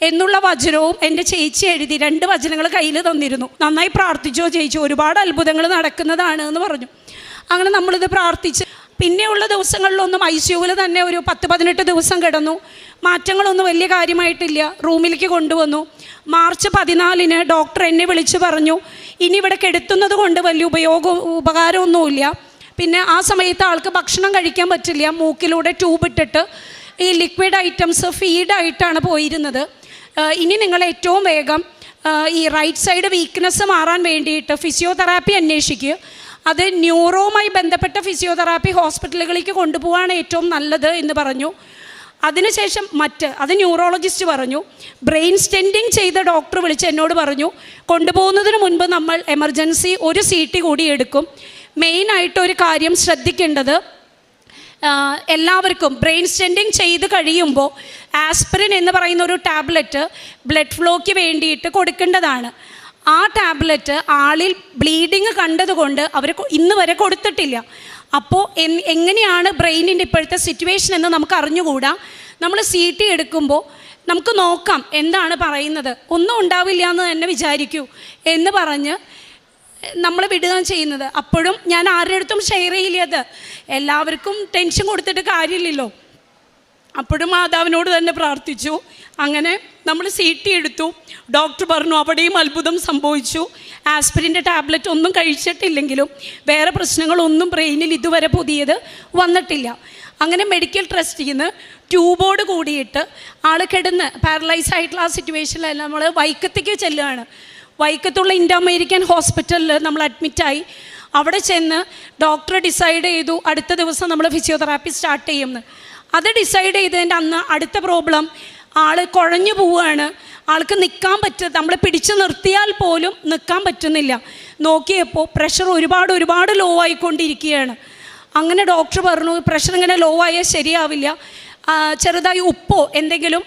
എന്നുള്ള വചനവും എൻ്റെ ചേച്ചി എഴുതി 2 വചനങ്ങൾ കയ്യിൽ തന്നിരുന്നു. നന്നായി പ്രാർത്ഥിച്ചോ ചേച്ചി, ഒരുപാട് അത്ഭുതങ്ങൾ നടക്കുന്നതാണ് എന്ന് പറഞ്ഞു. അങ്ങനെ നമ്മളിത് പ്രാർത്ഥിച്ച് പിന്നെയുള്ള ദിവസങ്ങളിലൊന്നും ICUവിൽ തന്നെ ഒരു 10-18 ദിവസം കിടന്നു. മാറ്റങ്ങളൊന്നും വലിയ കാര്യമായിട്ടില്ല. റൂമിലേക്ക് കൊണ്ടുവന്നു. മാർച്ച് 14 ഡോക്ടർ എന്നെ വിളിച്ച് പറഞ്ഞു, ഇനി ഇവിടെ കെടുത്തുന്നത് കൊണ്ട് വലിയ ഉപകാരമൊന്നുമില്ല. പിന്നെ ആ സമയത്ത് ആൾക്ക് ഭക്ഷണം കഴിക്കാൻ പറ്റില്ല. മൂക്കിലൂടെ ട്യൂബ് ഇട്ടിട്ട് ഈ ലിക്വിഡ് ഐറ്റംസ് ഫീഡായിട്ടാണ് പോയിരുന്നത്. ഇനി നിങ്ങൾ ഏറ്റവും വേഗം ഈ റൈറ്റ് സൈഡ് വീക്ക്നെസ് മാറാൻ വേണ്ടിയിട്ട് ഫിസിയോതെറാപ്പി അന്വേഷിക്കുക. അത് ന്യൂറോവുമായി ബന്ധപ്പെട്ട ഫിസിയോതെറാപ്പി ഹോസ്പിറ്റലുകളിലേക്ക് കൊണ്ടുപോകാനാണ് ഏറ്റവും നല്ലത് എന്ന് പറഞ്ഞു. അതിനുശേഷം അത് ന്യൂറോളജിസ്റ്റ് പറഞ്ഞു. ബ്രെയിൻ സ്റ്റെൻറ്റിങ് ചെയ്ത ഡോക്ടർ വിളിച്ച് എന്നോട് പറഞ്ഞു, കൊണ്ടുപോകുന്നതിന് മുൻപ് നമ്മൾ എമർജൻസി ഒരു CT കൂടി എടുക്കും. മെയിനായിട്ടൊരു കാര്യം ശ്രദ്ധിക്കേണ്ടത്, എല്ലാവർക്കും ബ്രെയിൻ സ്റ്റെൻറ്റിങ് ചെയ്ത് കഴിയുമ്പോൾ ആസ്പിരിൻ എന്ന് പറയുന്ന ഒരു ടാബ്ലറ്റ് ബ്ലഡ് ഫ്ലോയ്ക്ക് വേണ്ടിയിട്ട് കൊടുക്കേണ്ടതാണ്. ആ ടാബ്ലറ്റ് ആളിൽ ബ്ലീഡിങ് കണ്ടതുകൊണ്ട് അവർ ഇന്ന് വരെ കൊടുത്തിട്ടില്ല. അപ്പോൾ എങ്ങനെയാണ് ബ്രെയിനിൻ്റെ ഇപ്പോഴത്തെ സിറ്റുവേഷൻ എന്ന് നമുക്ക് അറിഞ്ഞുകൂടാ. നമ്മൾ CT എടുക്കുമ്പോൾ നമുക്ക് നോക്കാം എന്താണ് പറയുന്നത്, ഒന്നും ഉണ്ടാവില്ല എന്ന് തന്നെ വിചാരിക്കൂ എന്ന് പറഞ്ഞ് നമ്മൾ വിടുകയാണ് ചെയ്യുന്നത്. അപ്പോഴും ഞാൻ ആരുടെ അടുത്തും ഷെയർ ചെയ്യില്ലത്, എല്ലാവർക്കും ടെൻഷൻ കൊടുത്തിട്ട് കാര്യമില്ലല്ലോ. അപ്പോഴും മാതാവിനോട് തന്നെ പ്രാർത്ഥിച്ചു. അങ്ങനെ നമ്മൾ CT എടുത്തു. ഡോക്ടർ പറഞ്ഞു അവിടെയും അത്ഭുതം സംഭവിച്ചു. ആസ്പിരിൻ്റെ ടാബ്ലറ്റ് ഒന്നും കഴിച്ചിട്ടില്ലെങ്കിലും വേറെ പ്രശ്നങ്ങളൊന്നും ബ്രെയിനിൽ ഇതുവരെ പുതിയത് വന്നിട്ടില്ല. അങ്ങനെ മെഡിക്കൽ ട്രസ്റ്റിൽ നിന്ന് ട്യൂബോട് കൂടിയിട്ട് ആൾ കിടന്ന് പാരലൈസ് ആയിട്ടുള്ള ആ സിറ്റുവേഷനിൽ നമ്മൾ വൈക്കത്തേക്ക് ചെല്ലുകയാണ്. വൈക്കത്തുള്ള ഇന്ത്യ അമേരിക്കൻ ഹോസ്പിറ്റലിൽ നമ്മൾ അഡ്മിറ്റായി. അവിടെ ചെന്ന് ഡോക്ടർ ഡിസൈഡ് ചെയ്തു അടുത്ത ദിവസം നമ്മൾ ഫിസിയോതെറാപ്പി സ്റ്റാർട്ട് ചെയ്യുമെന്ന്. അത് ഡിസൈഡ് ചെയ്തതിൻ്റെ അന്ന് അടുത്ത പ്രോബ്ലം, ആൾ കുഴഞ്ഞു പോവുകയാണ്. ആൾക്ക് നിൽക്കാൻ നമ്മൾ പിടിച്ചു നിർത്തിയാൽ പോലും നിൽക്കാൻ പറ്റുന്നില്ല. നോക്കിയപ്പോൾ പ്രഷർ ഒരുപാട് ലോ ആയിക്കൊണ്ടിരിക്കുകയാണ്. അങ്ങനെ ഡോക്ടർ പറഞ്ഞു പ്രഷർ ഇങ്ങനെ ലോ ആയാൽ ശരിയാവില്ല, ചെറുതായി ഉപ്പോ എന്തെങ്കിലും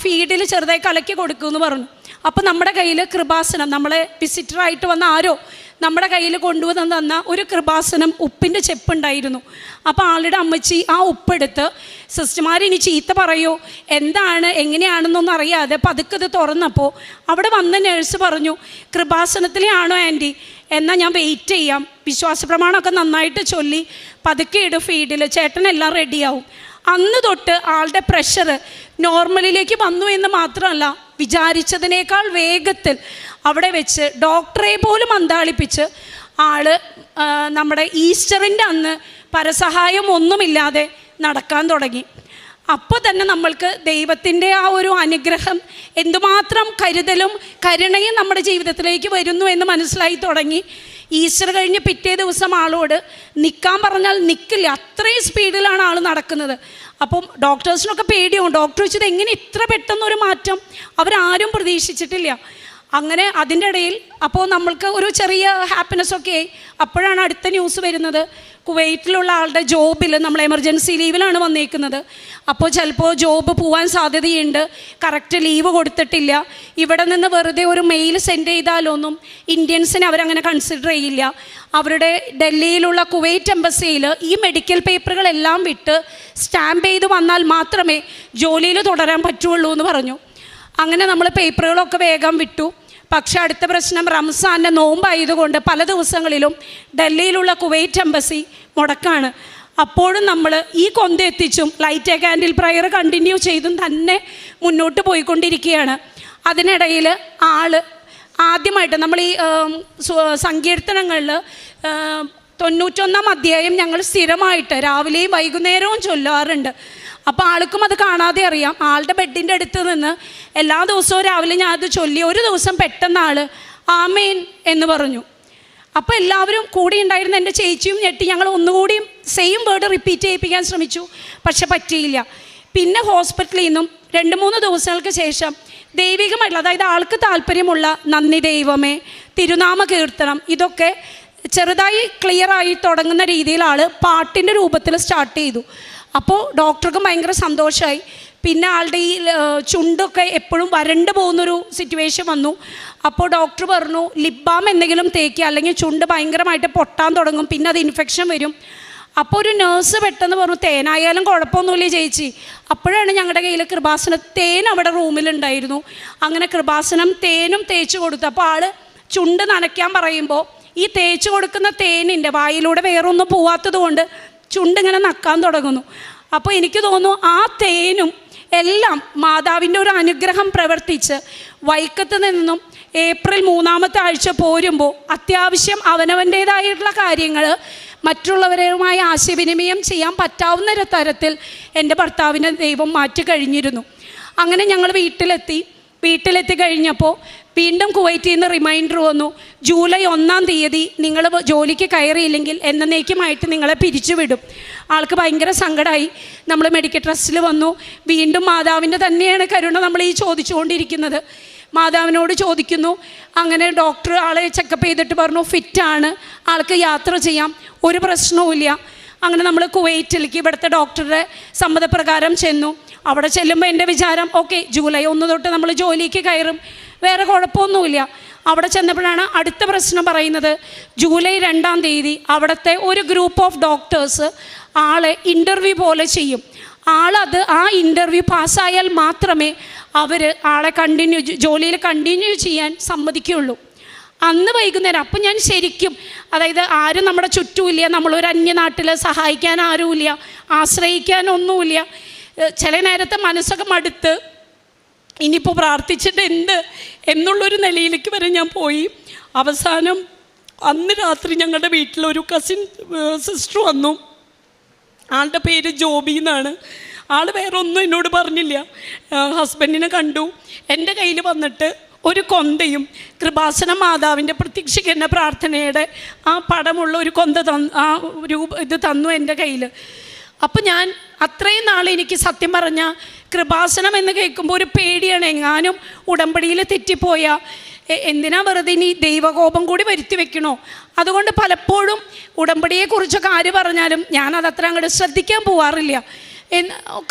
ഫീഡിൽ ചെറുതായി കലക്കി കൊടുക്കുമെന്ന് പറഞ്ഞു. അപ്പോൾ നമ്മുടെ കയ്യിൽ കൃപാസനം, നമ്മളെ വിസിറ്ററായിട്ട് വന്ന ആരോ നമ്മുടെ കയ്യിൽ കൊണ്ടുവന്ന് തന്ന ഒരു കൃപാസനം ഉപ്പിൻ്റെ ചെപ്പുണ്ടായിരുന്നു. അപ്പോൾ ആളുടെ അമ്മച്ചി ആ ഉപ്പെടുത്ത്, സിസ്റ്റർമാർ ഇനി ചീത്ത പറയോ എന്താണ് എങ്ങനെയാണെന്നൊന്നും അറിയാതെ പതുക്കെ ഇത് തുറന്നപ്പോൾ അവിടെ വന്ന നേഴ്സ് പറഞ്ഞു, കൃപാസനത്തിലെ ആണോ ആൻറ്റി, എന്നാൽ ഞാൻ വെയിറ്റ് ചെയ്യാം, വിശ്വാസ പ്രമാണമൊക്കെ നന്നായിട്ട് ചൊല്ലി പതുക്കെ ഇടും ഫീഡിൽ, ചേട്ടനെല്ലാം റെഡിയാവും. അന്ന് തൊട്ട് ആളുടെ പ്രഷർ നോർമലിലേക്ക് വന്നു എന്ന് മാത്രമല്ല, വിചാരിച്ചതിനേക്കാൾ വേഗത്തിൽ അവിടെ വെച്ച് ഡോക്ടറെ പോലും അന്താളിപ്പിച്ച് ആൾ നമ്മുടെ ഈസ്റ്ററിൻ്റെ അന്ന് പരസഹായം ഒന്നുമില്ലാതെ നടക്കാൻ തുടങ്ങി. അപ്പോൾ തന്നെ നമ്മൾക്ക് ദൈവത്തിൻ്റെ ആ ഒരു അനുഗ്രഹം, എന്തുമാത്രം കരുതലും കരുണയും നമ്മുടെ ജീവിതത്തിലേക്ക് വരുന്നു എന്ന് മനസ്സിലായി തുടങ്ങി. ഈസ്റ്റർ കഴിഞ്ഞ് പിറ്റേ ദിവസം ആളോട് നിൽക്കാൻ പറഞ്ഞാൽ നിൽക്കില്ല, അത്രയും സ്പീഡിലാണ് ആൾ നടക്കുന്നത്. അപ്പം ഡോക്ടേഴ്സിനൊക്കെ പേടിയാവും. ഡോക്ടർ വെച്ചത് എങ്ങനെ ഇത്ര പെട്ടെന്നൊരു മാറ്റം, അവരാരും പ്രതീക്ഷിച്ചിട്ടില്ല. അങ്ങനെ അതിൻ്റെ ഇടയിൽ അപ്പോൾ നമ്മൾക്ക് ഒരു ചെറിയ ഹാപ്പിനെസ്സൊക്കെ ആയി. അപ്പോഴാണ് അടുത്ത ന്യൂസ് വരുന്നത്, കുവൈറ്റിലുള്ള ആളുടെ ജോബിൽ നമ്മൾ എമർജൻസി ലീവിലാണ് വന്നേക്കുന്നത്. അപ്പോൾ ചിലപ്പോൾ ജോബ് പോകാൻ സാധ്യതയുണ്ട്, കറക്റ്റ് ലീവ് കൊടുത്തിട്ടില്ല. ഇവിടെ നിന്ന് വെറുതെ ഒരു മെയിൽ സെൻഡ് ചെയ്താലൊന്നും ഇന്ത്യൻസിനെ അവരങ്ങനെ കൺസിഡർ ചെയ്യില്ല. അവരുടെ ഡൽഹിയിലുള്ള കുവൈറ്റ് എംബസിയിൽ ഈ മെഡിക്കൽ പേപ്പറുകളെല്ലാം വിട്ട് സ്റ്റാമ്പ് ചെയ്ത് വന്നാൽ മാത്രമേ ജോലിയിൽ തുടരാൻ പറ്റുള്ളൂ എന്ന് പറഞ്ഞു. അങ്ങനെ നമ്മൾ പേപ്പറുകളൊക്കെ വേഗം വിട്ടു. പക്ഷേ അടുത്ത പ്രശ്നം, റംസാൻ്റെ നോമ്പായതുകൊണ്ട് പല ദിവസങ്ങളിലും ഡൽഹിയിലുള്ള കുവൈറ്റ് എംബസി മുടക്കാണ്. അപ്പോഴും നമ്മൾ ഈ കൊന്തെത്തിച്ചും light a candle prayer continue ചെയ്തും തന്നെ മുന്നോട്ട് പോയിക്കൊണ്ടിരിക്കുകയാണ്. അതിനിടയിൽ ആദ്യമായിട്ട് നമ്മൾ ഈ സങ്കീർത്തനങ്ങളിൽ 91-ാം അധ്യായം ഞങ്ങൾ സ്ഥിരമായിട്ട് രാവിലെയും വൈകുന്നേരവും ചൊല്ലാറുണ്ട്. അപ്പോൾ ആൾക്കും അത് കാണാതെ അറിയാം. ആളുടെ ബെഡിൻ്റെ അടുത്ത് നിന്ന് എല്ലാ ദിവസവും രാവിലെ ഞാൻ അത് ചൊല്ലി. ഒരു ദിവസം പെട്ടെന്ന് ആൾ ആമേൻ എന്ന് പറഞ്ഞു. അപ്പോൾ എല്ലാവരും കൂടി ഉണ്ടായിരുന്ന എൻ്റെ ചേച്ചിയും ഞെട്ടി. ഞങ്ങൾ ഒന്നുകൂടിയും സെയിം വേർഡ് റിപ്പീറ്റ് ചെയ്യിപ്പിക്കാൻ ശ്രമിച്ചു, പക്ഷെ പറ്റിയില്ല. പിന്നെ ഹോസ്പിറ്റലിൽ നിന്നും 2-3 ദിവസങ്ങൾക്ക് ശേഷം ദൈവികമായിട്ടുള്ള, അതായത് ആൾക്ക് താല്പര്യമുള്ള നന്ദി ദൈവമേ, തിരുനാമ കീർത്തനം, ഇതൊക്കെ ചെറുതായി ക്ലിയറായി തുടങ്ങുന്ന രീതിയിൽ ആൾ പാട്ടിൻ്റെ രൂപത്തിൽ സ്റ്റാർട്ട് ചെയ്തു. അപ്പോൾ ഡോക്ടർക്കും ഭയങ്കര സന്തോഷമായി. പിന്നെ ആളുടെ ഈ ചുണ്ടൊക്കെ എപ്പോഴും വരണ്ട് പോകുന്നൊരു സിറ്റുവേഷൻ വന്നു. അപ്പോൾ ഡോക്ടർ പറഞ്ഞു ലിപ് ബാം എന്തെങ്കിലും തേക്കുക, അല്ലെങ്കിൽ ചുണ്ട് ഭയങ്കരമായിട്ട് പൊട്ടാൻ തുടങ്ങും, പിന്നെ അത് ഇൻഫെക്ഷൻ വരും. അപ്പോൾ ഒരു നേഴ്സ് പെട്ടെന്ന് പറഞ്ഞു തേനായാലും കുഴപ്പമൊന്നുമില്ല ചേച്ചി. അപ്പോഴാണ് ഞങ്ങളുടെ കയ്യിൽ കൃപാസന തേൻ അവിടെ റൂമിലുണ്ടായിരുന്നു. അങ്ങനെ കൃപാസനം തേനും തേച്ച് കൊടുത്തു. അപ്പോൾ ആൾ ചുണ്ട് നനയ്ക്കാൻ പറയുമ്പോൾ ഈ തേച്ച് കൊടുക്കുന്ന തേനിൻ്റെ വായിലൂടെ വേറൊന്നും പോവാത്തത് കൊണ്ട് ചുണ്ടിങ്ങനെ നക്കാൻ തുടങ്ങുന്നു. അപ്പോൾ എനിക്ക് തോന്നുന്നു ആ തേനും എല്ലാം മാതാവിൻ്റെ ഒരു അനുഗ്രഹം പ്രവർത്തിച്ച് വൈക്കത്ത് നിന്നും ഏപ്രിൽ 3-ാമത്തെ ആഴ്ച പോരുമ്പോൾ അത്യാവശ്യം അവനവൻ്റേതായിട്ടുള്ള കാര്യങ്ങൾ മറ്റുള്ളവരുമായി ആശയവിനിമയം ചെയ്യാൻ പറ്റാവുന്ന തരത്തിൽ എൻ്റെ ഭർത്താവിനെ ദൈവം മാറ്റി കഴിഞ്ഞിരുന്നു. അങ്ങനെ ഞങ്ങൾ വീട്ടിലെത്തി കഴിഞ്ഞപ്പോൾ വീണ്ടും കുവൈറ്റിൽ നിന്ന് റിമൈൻഡർ വന്നു, ജൂലൈ 1-ാം തീയതി നിങ്ങൾ ജോലിക്ക് കയറിയില്ലെങ്കിൽ എന്നേക്കുമായിട്ട് നിങ്ങളെ പിരിച്ചുവിടും. ആൾക്ക് ഭയങ്കര സങ്കടമായി. നമ്മൾ മെഡിക്കൽ ട്രസ്റ്റിൽ വന്നു. വീണ്ടും മാതാവിൻ്റെ തന്നെയാണ് കരുണ നമ്മൾ ഈ ചോദിച്ചുകൊണ്ടിരിക്കുന്നത്. മാതാവിനോട് ചോദിക്കുന്നു. അങ്ങനെ ഡോക്ടർ ആളെ ചെക്കപ്പ് ചെയ്തിട്ട് പറഞ്ഞു ഫിറ്റാണ്, ആൾക്ക് യാത്ര ചെയ്യാം, ഒരു പ്രശ്നവുമില്ല. അങ്ങനെ നമ്മൾ കുവൈറ്റിലേക്ക് ഇവിടുത്തെ ഡോക്ടറുടെ സമ്മതപ്രകാരം ചെന്നു. അവിടെ ചെല്ലുമ്പോൾ എൻ്റെ വിചാരം ഓക്കെ ജൂലൈ 1 തൊട്ട് നമ്മൾ ജോലിക്ക് കയറും, വേറെ കുഴപ്പമൊന്നുമില്ല. അവിടെ ചെന്നപ്പോഴാണ് അടുത്ത പ്രശ്നം പറയുന്നത്. ജൂലൈ 2-ാം തീയതി അവിടുത്തെ ഒരു ഗ്രൂപ്പ് ഓഫ് ഡോക്ടേഴ്സ് ആളെ ഇൻ്റർവ്യൂ പോലെ ചെയ്യും. ആ ഇൻ്റർവ്യൂ പാസ്സായാൽ മാത്രമേ അവർ ആളെ ജോലിയിൽ കണ്ടിന്യൂ ചെയ്യാൻ സമ്മതിക്കുകയുള്ളൂ. അന്ന് വൈകുന്നേരം അപ്പം ഞാൻ ശരിക്കും, അതായത് ആരും നമ്മുടെ ചുറ്റുമില്ല, നമ്മളൊരു അന്യനാട്ടിൽ സഹായിക്കാൻ ആരുമില്ല, ആശ്രയിക്കാനൊന്നുമില്ല. ചില നേരത്തെ മനസ്സൊക്കെ മടുത്ത് ഇനിയിപ്പോൾ പ്രാർത്ഥിച്ചിട്ട് എന്നുള്ളൊരു നിലയിലേക്ക് വരെ ഞാൻ പോയി. അവസാനം അന്ന് രാത്രി ഞങ്ങളുടെ വീട്ടിലൊരു കസിൻ സിസ്റ്റർ വന്നു. ആളുടെ പേര് ജോബി എന്നാണ്. ആൾ വേറെ ഒന്നും എന്നോട് പറഞ്ഞില്ല. ഹസ്ബൻഡിനെ കണ്ടു. എൻ്റെ കയ്യിൽ വന്നിട്ട് ഒരു കൊന്തയും കൃപാസന മാതാവിൻ്റെ പ്രത്യക്ഷീകരണ പ്രാർത്ഥനയുടെ ആ പടമുള്ള ഒരു കൊന്ത ഇത് തന്നു എൻ്റെ കയ്യിൽ. അപ്പം ഞാൻ അത്രയും നാൾ എനിക്ക് സത്യം പറഞ്ഞാൽ കൃപാസനം എന്ന് കേൾക്കുമ്പോൾ ഒരു പേടിയാണ്. എങ്ങാനും ഉടമ്പടിയിൽ തെറ്റിപ്പോയാൽ എന്തിനാ വെറുതെ ഇനി ദൈവകോപം കൂടി വരുത്തി വെക്കണോ? അതുകൊണ്ട് പലപ്പോഴും ഉടമ്പടിയെക്കുറിച്ചൊക്കെ ആര് പറഞ്ഞാലും ഞാനതത്ര അങ്ങോട്ട് ശ്രദ്ധിക്കാൻ പോവാറില്ല.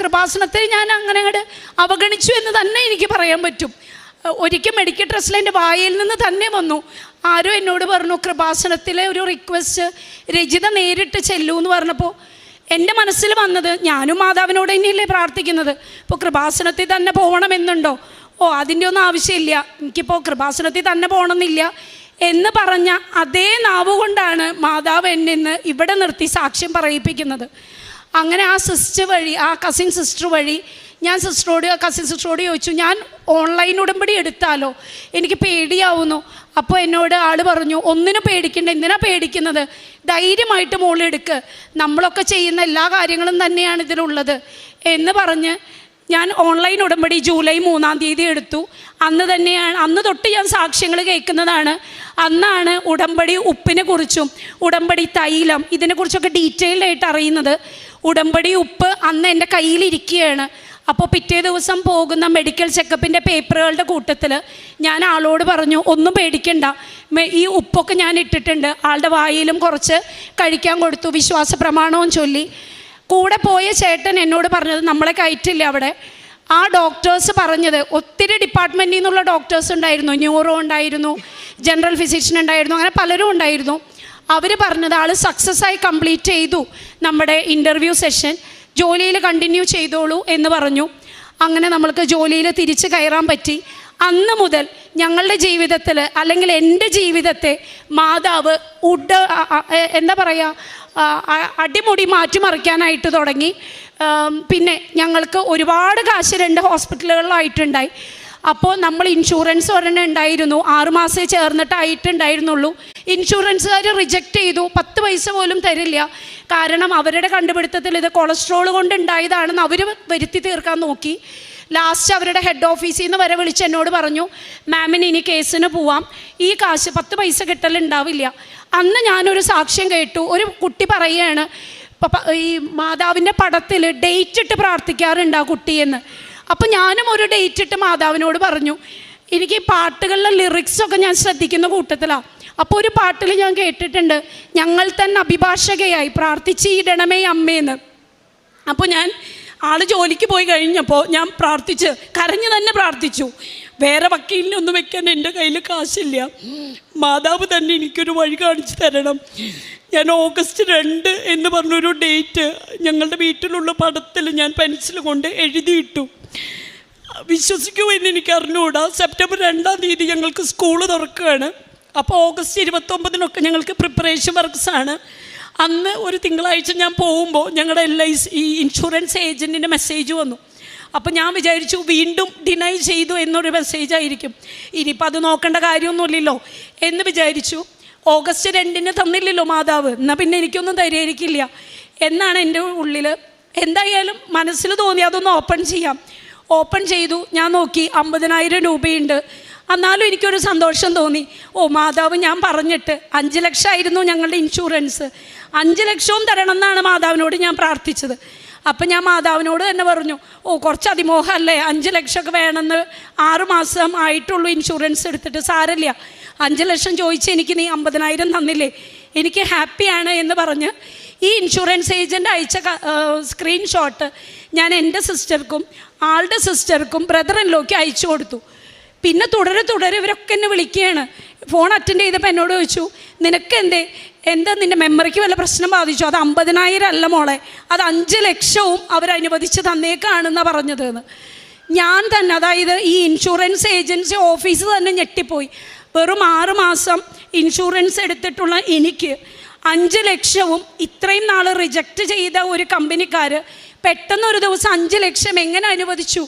കൃപാസനത്തെ ഞാൻ അങ്ങനെ അങ്ങോട്ട് അവഗണിച്ചു എന്ന് തന്നെ എനിക്ക് പറയാൻ പറ്റും. ഒരിക്കൽ മെഡിക്കൽ ട്രസ്റ്റിൽ എൻ്റെ വായിൽ നിന്ന് തന്നെ വന്നു. ആരോ എന്നോട് പറഞ്ഞു കൃപാസനത്തിലെ ഒരു റിക്വസ്റ്റ് രജിത നേരിട്ട് ചെല്ലൂ എന്ന് പറഞ്ഞപ്പോൾ എൻ്റെ മനസ്സിൽ വന്നത്, ഞാനും മാതാവിനോട് തന്നെയല്ലേ പ്രാർത്ഥിക്കുന്നത്, ഇപ്പോൾ കൃപാസനത്തിൽ തന്നെ പോകണമെന്നുണ്ടോ? അതിൻ്റെ ഒന്നും ആവശ്യമില്ല, എനിക്കിപ്പോൾ കൃപാസനത്തിൽ തന്നെ പോകണമെന്നില്ല എന്ന് പറഞ്ഞ അതേ നാവ് കൊണ്ടാണ് മാതാവ് എന്നെ ഇന്ന് ഇവിടെ നിർത്തി സാക്ഷ്യം പറയിപ്പിക്കുന്നത്. അങ്ങനെ ആ കസിൻ സിസ്റ്റർ വഴി ഞാൻ കസിൻ സിസ്റ്ററോട് ചോദിച്ചു, ഞാൻ ഓൺലൈൻ ഉടമ്പടി എടുത്താലോ, എനിക്ക് പേടിയാവുന്നു. അപ്പോൾ എന്നോട് ആൾ പറഞ്ഞു, ഒന്നിനും പേടിക്കണ്ട, എന്തിനാ പേടിക്കുന്നത്, ധൈര്യമായിട്ട് മോളെടുക്ക്, നമ്മളൊക്കെ ചെയ്യുന്ന എല്ലാ കാര്യങ്ങളും തന്നെയാണ് ഇതിലുള്ളത് എന്ന് പറഞ്ഞ് ഞാൻ ഓൺലൈൻ ഉടമ്പടി ജൂലൈ 3-ാം തീയതി എടുത്തു. അന്ന് തൊട്ട് ഞാൻ സാക്ഷ്യങ്ങൾ കേൾക്കുന്നതാണ്. അന്നാണ് ഉടമ്പടി ഉപ്പിനെ കുറിച്ചും ഉടമ്പടി തൈലം ഇതിനെക്കുറിച്ചൊക്കെ ഡീറ്റെയിൽഡായിട്ട് അറിയുന്നത്. ഉടമ്പടി ഉപ്പ് അന്ന് എൻ്റെ കയ്യിലിരിക്കുകയാണ്. അപ്പോൾ പിറ്റേ ദിവസം പോകുന്ന മെഡിക്കൽ ചെക്കപ്പിൻ്റെ പേപ്പറുകളുടെ കൂട്ടത്തിൽ ഞാൻ ആളോട് പറഞ്ഞു, ഒന്നും പേടിക്കണ്ട, ഈ ഉപ്പൊക്കെ ഞാൻ ഇട്ടിട്ടുണ്ട്. ആളുടെ വായിലും കുറച്ച് കഴിക്കാൻ കൊടുത്തു, വിശ്വാസ പ്രമാണവും ചൊല്ലി. കൂടെ പോയ ചേട്ടൻ എന്നോട് പറഞ്ഞത്, നമ്മളെ കയറ്റില്ല അവിടെ. ആ ഡോക്ടേഴ്സ് പറഞ്ഞത്, ഒത്തിരി ഡിപ്പാർട്ട്മെൻറ്റിൽ നിന്നുള്ള ഡോക്ടേഴ്സ് ഉണ്ടായിരുന്നു, ന്യൂറോ ഉണ്ടായിരുന്നു, ജനറൽ ഫിസിഷ്യൻ ഉണ്ടായിരുന്നു, അങ്ങനെ പലരും ഉണ്ടായിരുന്നു. അവർ പറഞ്ഞത് ആൾ സക്സസ് ആയി കംപ്ലീറ്റ് ചെയ്തു നമ്മുടെ ഇൻ്റർവ്യൂ സെഷൻ, ജോലിയിൽ കണ്ടിന്യൂ ചെയ്തോളൂ എന്ന് പറഞ്ഞു. അങ്ങനെ നമ്മൾക്ക് ജോലിയിൽ തിരിച്ച് കയറാൻ പറ്റി. അന്ന് മുതൽ ഞങ്ങളുടെ ജീവിതത്തിൽ, അല്ലെങ്കിൽ എൻ്റെ ജീവിതത്തെ മാതാവ് എന്താ പറയുക, അടിമുടി മാറ്റിമറിക്കാനായിട്ട് തുടങ്ങി. പിന്നെ ഞങ്ങൾക്ക് ഒരുപാട് കാശ് 2 ഹോസ്പിറ്റലുകളിലായിട്ടുണ്ടായി. അപ്പോൾ നമ്മൾ ഇൻഷുറൻസ് ഒരെണ്ണം ഉണ്ടായിരുന്നു, 6 മാസമേ ചേർന്നിട്ടായിട്ടുണ്ടായിരുന്നുള്ളൂ. ഇൻഷുറൻസുകാർ റിജക്റ്റ് ചെയ്തു, 10 പൈസ പോലും തരില്ല. കാരണം അവരുടെ കണ്ടുപിടുത്തത്തിൽ ഇത് കൊളസ്ട്രോൾ കൊണ്ട് ഉണ്ടായതാണെന്ന് അവർ വരുത്തി തീർക്കാൻ നോക്കി. ലാസ്റ്റ് അവരുടെ ഹെഡ് ഓഫീസിൽ നിന്ന് വരെ വിളിച്ച് എന്നോട് പറഞ്ഞു, മാമിന് ഇനി കേസിന് പോവാം, ഈ കാശ് 10 പൈസ കിട്ടലുണ്ടാവില്ല. അന്ന് ഞാനൊരു സാക്ഷ്യം കേട്ടു. ഒരു കുട്ടി പറയുകയാണ്, ഈ മാതാവിൻ്റെ പടത്തിൽ ഡേറ്റ് ഇട്ട് പ്രാർത്ഥിക്കാറുണ്ട് ആ കുട്ടിയെന്ന്. അപ്പം ഞാനും ഒരു ഡേറ്റ് ഇട്ട് മാതാവിനോട് പറഞ്ഞു. എനിക്ക് ഈ പാട്ടുകളിലെ ലിറിക്സൊക്കെ ഞാൻ ശ്രദ്ധിക്കുന്ന കൂട്ടത്തിലാണ്. അപ്പോൾ ഒരു പാട്ടിൽ ഞാൻ കേട്ടിട്ടുണ്ട്, ഞങ്ങൾ തന്നെ അഭിഭാഷകയായി പ്രാർത്ഥിച്ചിടണമേ അമ്മേന്ന്. അപ്പോൾ ഞാൻ ആൾ ജോലിക്ക് പോയി കഴിഞ്ഞപ്പോൾ ഞാൻ കരഞ്ഞു തന്നെ പ്രാർത്ഥിച്ചു. വേറെ വക്കീലിനൊന്നും വെക്കാൻ എൻ്റെ കയ്യിൽ കാശില്ല, മാതാവ് തന്നെ എനിക്കൊരു വഴി കാണിച്ചു തരണം. ഞാൻ ഓഗസ്റ്റ് 2 എന്ന് പറഞ്ഞൊരു ഡേറ്റ് ഞങ്ങളുടെ വീട്ടിലുള്ള പടത്തിൽ ഞാൻ പെൻസിൽ കൊണ്ട് എഴുതിയിട്ടു. വിശ്വസിക്കുമോ എന്ന് എനിക്ക് അറിഞ്ഞുകൂടാ. സെപ്റ്റംബർ 2-ാം തീയതി ഞങ്ങൾക്ക് സ്കൂൾ തുറക്കുകയാണ്. അപ്പോൾ ഓഗസ്റ്റ് 29 ഞങ്ങൾക്ക് പ്രിപ്പറേഷൻ വർക്ക്സാണ്. അന്ന് ഒരു തിങ്കളാഴ്ച ഞാൻ പോകുമ്പോൾ ഞങ്ങളുടെ ഈ ഇൻഷുറൻസ് ഏജൻറ്റിൻ്റെ മെസ്സേജ് വന്നു. അപ്പോൾ ഞാൻ വിചാരിച്ചു വീണ്ടും ഡിനൈ ചെയ്തു എന്നൊരു മെസ്സേജ് ആയിരിക്കും, ഇനിയിപ്പോൾ അത് നോക്കേണ്ട കാര്യമൊന്നുമില്ലല്ലോ എന്ന് വിചാരിച്ചു. ഓഗസ്റ്റ് 2 തന്നില്ലല്ലോ മാതാവ്, എന്നാൽ പിന്നെ എനിക്കൊന്നും തരികയില്ല എന്നാണ് എൻ്റെ ഉള്ളിൽ. എന്തായാലും മനസ്സിൽ തോന്നി അതൊന്ന് ഓപ്പൺ ചെയ്യാം. ഓപ്പൺ ചെയ്തു. ഞാൻ നോക്കി 50,000 രൂപയുണ്ട്. എന്നാലും എനിക്കൊരു സന്തോഷം തോന്നി. മാതാവ് ഞാൻ പറഞ്ഞിട്ട് 5 ലക്ഷമായിരുന്നു ഞങ്ങളുടെ ഇൻഷുറൻസ്, 5 ലക്ഷവും തരണം എന്നാണ് മാതാവിനോട് ഞാൻ പ്രാർത്ഥിച്ചത്. അപ്പം ഞാൻ മാതാവിനോട് തന്നെ പറഞ്ഞു, കുറച്ച് അതിമോഹമല്ലേ, 5 ലക്ഷമൊക്കെ വേണമെന്ന് 6 മാസം ആയിട്ടുള്ളൂ ഇൻഷുറൻസ് എടുത്തിട്ട്, സാരമില്ല, 5 ലക്ഷം ചോദിച്ച് എനിക്ക് നീ 50,000 തന്നില്ലേ, എനിക്ക് ഹാപ്പിയാണ് എന്ന് പറഞ്ഞ് ഈ ഇൻഷുറൻസ് ഏജൻറ്റ് അയച്ച സ്ക്രീൻഷോട്ട് ഞാൻ എൻ്റെ സിസ്റ്റർക്കും ആളുടെ സിസ്റ്റർക്കും ബ്രദർ ഇൻ ലോയ്ക്ക് അയച്ചു കൊടുത്തു. പിന്നെ തുടരെ ഇവരൊക്കെ എന്നെ വിളിക്കുകയാണ്. ഫോൺ അറ്റൻഡ് ചെയ്തപ്പോൾ എന്നോട് ചോദിച്ചു, നിനക്ക് എന്താ നിൻ്റെ മെമ്മറിക്ക് വല്ല പ്രശ്നം ബാധിച്ചു? അത് 50,000 അല്ല മോളെ, അത് 5 ലക്ഷവും അവരനുവദിച്ച് തന്നേക്കാണെന്നാണ് പറഞ്ഞതെന്ന്. ഞാൻ തന്നെ, അതായത് ഈ ഇൻഷുറൻസ് ഏജൻസി ഓഫീസ് തന്നെ ഞെട്ടിപ്പോയി. വെറും 6 മാസം ഇൻഷുറൻസ് എടുത്തിട്ടുള്ള എനിക്ക് 5 ലക്ഷവും ഇത്രയും നാൾ റിജക്റ്റ് ചെയ്ത ഒരു കമ്പനിക്കാർ പെട്ടെന്നൊരു ദിവസം 5 ലക്ഷം എങ്ങനെ അനുവദിച്ചു?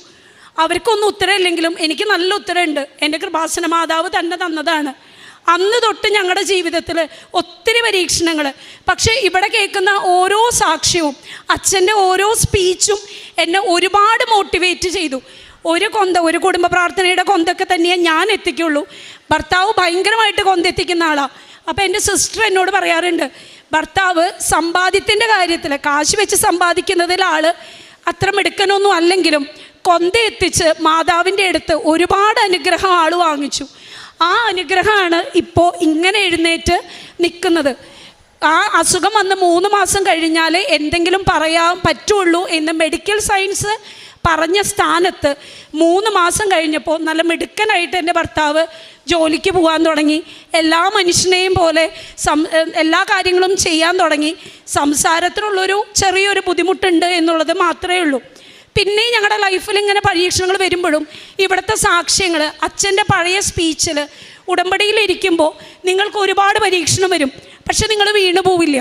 അവർക്കൊന്നും ഉത്തരമില്ലെങ്കിലും എനിക്ക് നല്ല ഉത്തരമുണ്ട്. എൻ്റെ കൃപാസന മാതാവ് തന്നെ തന്നതാണ്. അന്ന് തൊട്ട് ഞങ്ങളുടെ ജീവിതത്തിൽ ഒത്തിരി പരീക്ഷണങ്ങൾ. പക്ഷേ ഇവിടെ കേൾക്കുന്ന ഓരോ സാക്ഷ്യവും അച്ഛൻ്റെ ഓരോ സ്പീച്ചും എന്നെ ഒരുപാട് മോട്ടിവേറ്റ് ചെയ്തു. ഒരു കുടുംബ പ്രാർത്ഥനയുടെ കൊന്തൊക്കെ തന്നെയേ ഞാൻ എത്തിക്കുള്ളൂ. ഭർത്താവ് ഭയങ്കരമായിട്ട് കൊന്തെത്തിക്കുന്ന ആളാണ്. അപ്പോൾ എൻ്റെ സിസ്റ്റർ എന്നോട് പറയാറുണ്ട്, ഭർത്താവ് സമ്പാദ്യത്തിൻ്റെ കാര്യത്തിൽ കാശ് വെച്ച് സമ്പാദിക്കുന്നതിൽ ആൾ അത്ര മിടുക്കനൊന്നും അല്ലെങ്കിലും കൊന്തെത്തിച്ച് മാതാവിൻ്റെ അടുത്ത് ഒരുപാട് അനുഗ്രഹം ആൾ വാങ്ങിച്ചു. ആ അനുഗ്രഹമാണ് ഇപ്പോൾ ഇങ്ങനെ എഴുന്നേറ്റ് നിൽക്കുന്നത്. ആ അസുഖം വന്ന് 3 മാസം കഴിഞ്ഞാൽ എന്തെങ്കിലും പറയാൻ പറ്റുള്ളൂ എന്ന് മെഡിക്കൽ സയൻസ് പറഞ്ഞ സ്ഥാനത്ത് 3 മാസം കഴിഞ്ഞപ്പോൾ നല്ല മിടുക്കനായിട്ട് എൻ്റെ ഭർത്താവ് ജോലിക്ക് പോകാൻ തുടങ്ങി. എല്ലാ മനുഷ്യനെയും പോലെ എല്ലാ കാര്യങ്ങളും ചെയ്യാൻ തുടങ്ങി. സംസാരത്തിനുള്ളൊരു ചെറിയൊരു ബുദ്ധിമുട്ടുണ്ട് എന്നുള്ളത് മാത്രമേ ഉള്ളൂ. പിന്നെ ഞങ്ങളുടെ ലൈഫിൽ ഇങ്ങനെ പരീക്ഷണങ്ങൾ വരുമ്പോഴും ഇവിടുത്തെ സാക്ഷ്യങ്ങൾ, അച്ഛൻ്റെ പഴയ സ്പീച്ചിൽ, ഉടമ്പടിയിലിരിക്കുമ്പോൾ നിങ്ങൾക്ക് ഒരുപാട് പരീക്ഷണം വരും, പക്ഷെ നിങ്ങൾ വീണു പോവില്ല.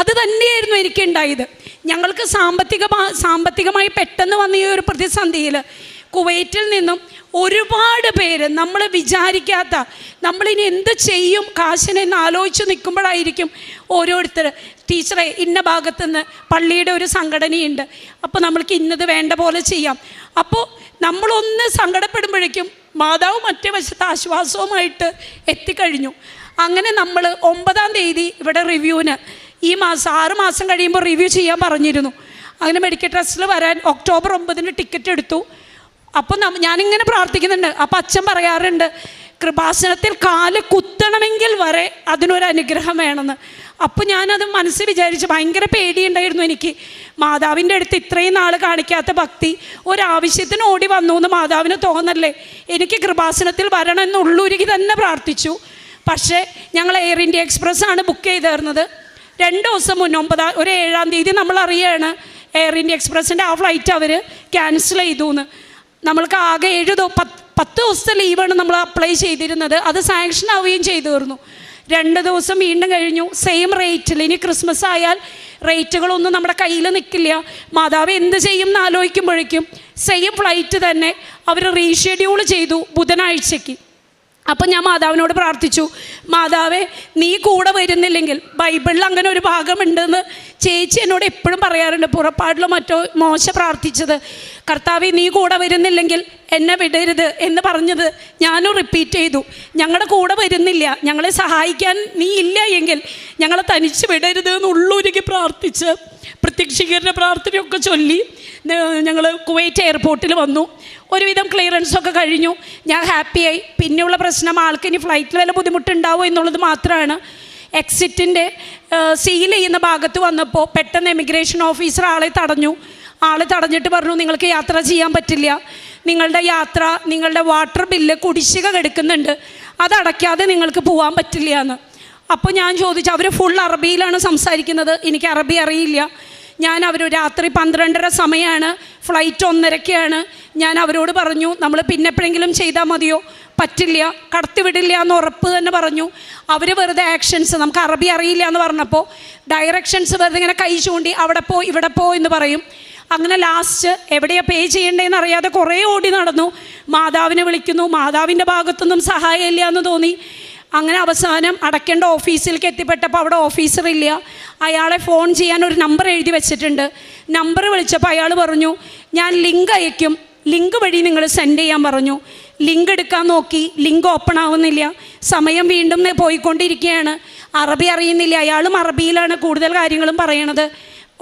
അത് തന്നെയായിരുന്നു എനിക്കുണ്ടായത്. ഞങ്ങൾക്ക് സാമ്പത്തികമായി പെട്ടെന്ന് വന്ന ഈ ഒരു പ്രതിസന്ധിയിൽ കുവൈറ്റിൽ നിന്നും ഒരുപാട് പേര് നമ്മൾ വിചാരിക്കാത്ത, നമ്മളിനി എന്ത് ചെയ്യും കാശിനെന്ന് ആലോചിച്ച് നിൽക്കുമ്പോഴായിരിക്കും ഓരോരുത്തർ, ടീച്ചറെ ഇന്ന ഭാഗത്തുനിന്ന് പള്ളിയുടെ ഒരു സംഘടനയുണ്ട്, അപ്പോൾ നമ്മൾക്ക് ഇന്നത് വേണ്ട പോലെ ചെയ്യാം. അപ്പോൾ നമ്മളൊന്ന് സങ്കടപ്പെടുമ്പോഴേക്കും മാതാവ് മറ്റേ വശത്ത് ആശ്വാസവുമായിട്ട് എത്തിക്കഴിഞ്ഞു. അങ്ങനെ നമ്മൾ 9-ാം തീയതി ഇവിടെ റിവ്യൂവിന്, ഈ മാസം 6 മാസം കഴിയുമ്പോൾ റിവ്യൂ ചെയ്യാൻ പറഞ്ഞിരുന്നു. അങ്ങനെ മെഡിക്കൽ ട്രസ്റ്റിൽ വരാൻ ഒക്ടോബർ 9 ടിക്കറ്റ് എടുത്തു. അപ്പോൾ ഞാനിങ്ങനെ പ്രാർത്ഥിക്കുന്നുണ്ട്. അപ്പോൾ അച്ഛൻ പറയാറുണ്ട്, കൃപാസനത്തിൽ കാല് കുത്തണമെങ്കിൽ വരെ അതിനൊരു അനുഗ്രഹം വേണമെന്ന്. അപ്പോൾ ഞാനത് മനസ്സിൽ വിചാരിച്ച് ഭയങ്കര പേടിയുണ്ടായിരുന്നു എനിക്ക്. മാതാവിൻ്റെ അടുത്ത് ഇത്രയും നാൾ കാണിക്കാത്ത ഭക്തി ഒരാവശ്യത്തിന് ഓടി വന്നു എന്ന് മാതാവിന് തോന്നല്ലേ, എനിക്ക് കൃപാസനത്തിൽ വരണമെന്ന് ഉള്ളൂരുകി തന്നെ പ്രാർത്ഥിച്ചു. പക്ഷേ ഞങ്ങൾ എയർ ഇന്ത്യ എക്സ്പ്രസ്സാണ് ബുക്ക് ചെയ്തിരുന്നത്. 2 ദിവസം മുന്നേ 7-ാം തീയതി നമ്മൾ അറിയുകയാണ് എയർ ഇന്ത്യ എക്സ്പ്രസിൻ്റെ ആ ഫ്ലൈറ്റ് അവർ ക്യാൻസൽ ചെയ്തു എന്ന്. നമ്മൾക്ക് ആകെ 10 ദിവസത്തെ ലീവാണ് നമ്മൾ അപ്ലൈ ചെയ്തിരുന്നത്. അത് സാങ്ഷൻ ആവുകയും ചെയ്തു തീർന്നു. 2 ദിവസം വീണ്ടും കഴിഞ്ഞു. സെയിം റേറ്റിൽ, ഇനി ക്രിസ്മസ് ആയാൽ റേറ്റുകളൊന്നും നമ്മുടെ കയ്യിൽ നിൽക്കില്ല. മാതാവ് എന്ത് ചെയ്യും എന്ന് ആലോചിക്കുമ്പോഴേക്കും സെയിം ഫ്ലൈറ്റ് തന്നെ അവർ റീഷെഡ്യൂൾ ചെയ്തു ബുധനാഴ്ചയ്ക്ക്. അപ്പം ഞാൻ മാതാവിനോട് പ്രാർത്ഥിച്ചു, മാതാവേ നീ കൂടെ വരുന്നില്ലെങ്കിൽ, ബൈബിളിൽ അങ്ങനെ ഒരു ഭാഗമുണ്ടെന്ന് ചേച്ചി എന്നോട് എപ്പോഴും പറയാറുണ്ട്, പുറപ്പാടിലോ മറ്റോ മോശ പ്രാർത്ഥിച്ചത്, കർത്താവേ നീ കൂടെ വരുന്നില്ലെങ്കിൽ എന്നെ വിടരുത് എന്ന് പറഞ്ഞത് ഞാനും റിപ്പീറ്റ് ചെയ്തു. ഞങ്ങളുടെ കൂടെ വരുന്നില്ല, ഞങ്ങളെ സഹായിക്കാൻ നീ ഇല്ല എങ്കിൽ ഞങ്ങളെ തനിച്ച് വിടരുത് എന്ന് ഉള്ളൂരുകി പ്രാർത്ഥിച്ച് പ്രത്യക്ഷീകരണ പ്രാർത്ഥനയൊക്കെ ചൊല്ലി ഞങ്ങൾ കുവൈറ്റ് എയർപോർട്ടിൽ വന്നു. ഒരുവിധം ക്ലിയറൻസൊക്കെ കഴിഞ്ഞു. ഞാൻ ഹാപ്പിയായി. പിന്നെയുള്ള പ്രശ്നം ആൾക്ക് ഇനി ഫ്ലൈറ്റിൽ വല്ല ബുദ്ധിമുട്ടുണ്ടാവുമോ എന്നുള്ളത് മാത്രമാണ്. എക്സിറ്റിൻ്റെ സീൽ ചെയ്യുന്ന ഭാഗത്ത് വന്നപ്പോൾ പെട്ടെന്ന് എമിഗ്രേഷൻ ഓഫീസർ ആളെ തടഞ്ഞിട്ട് പറഞ്ഞു, നിങ്ങൾക്ക് യാത്ര ചെയ്യാൻ പറ്റില്ല, നിങ്ങളുടെ വാട്ടർ ബില്ല് കുടിശ്ശിക കിടക്കുന്നുണ്ട്, അതടയ്ക്കാതെ നിങ്ങൾക്ക് പോകാൻ പറ്റില്ല എന്ന്. അപ്പോൾ ഞാൻ ചോദിച്ചു, അവർ ഫുൾ അറബിയിലാണ് സംസാരിക്കുന്നത്, എനിക്ക് അറബി അറിയില്ല. ഞാൻ രാത്രി 12:30 സമയമാണ്, ഫ്ലൈറ്റ് 1:30-ക്കാണ്. ഞാൻ അവരോട് പറഞ്ഞു, നമ്മൾ പിന്നെ എപ്പോഴെങ്കിലും ചെയ്താൽ മതിയോ, പറ്റില്ല, കടത്തിവിടില്ല എന്ന് ഉറപ്പ് തന്നെ പറഞ്ഞു. അവർ വെറുതെ ആക്ഷൻസ്, നമുക്ക് അറബി അറിയില്ല എന്ന് പറഞ്ഞപ്പോൾ ഡയറക്ഷൻസ് വെറുതെ ഇങ്ങനെ കൈ ചൂണ്ടി അവിടെ പോ ഇവിടെ പോ എന്ന് പറയും. അങ്ങനെ ലാസ്റ്റ് എവിടെയാണ് പേ ചെയ്യേണ്ടതെന്ന് അറിയാതെ കുറേ ഓടി നടന്നു. മാതാവിനെ വിളിക്കുന്നു, മാതാവിൻ്റെ ഭാഗത്തൊന്നും സഹായമില്ല എന്ന് തോന്നി. അങ്ങനെ അവസാനം അടയ്ക്കേണ്ട ഓഫീസിലേക്ക് എത്തിപ്പെട്ടപ്പോൾ അവിടെ ഓഫീസറില്ല. അയാളെ ഫോൺ ചെയ്യാൻ ഒരു നമ്പർ എഴുതി വെച്ചിട്ടുണ്ട്. നമ്പർ വിളിച്ചപ്പോൾ അയാൾ പറഞ്ഞു, ഞാൻ ലിങ്ക് അയക്കും, ലിങ്ക് വഴി നിങ്ങൾ സെൻഡ് ചെയ്യാൻ പറഞ്ഞു. ലിങ്ക് എടുക്കാൻ നോക്കി, ലിങ്ക് ഓപ്പൺ ആവുന്നില്ല. സമയം വീണ്ടും പോയിക്കൊണ്ടിരിക്കുകയാണ്. അറബി അറിയുന്നില്ല. അയാളും അറബിയിലാണ് കൂടുതൽ കാര്യങ്ങളും പറയണത്.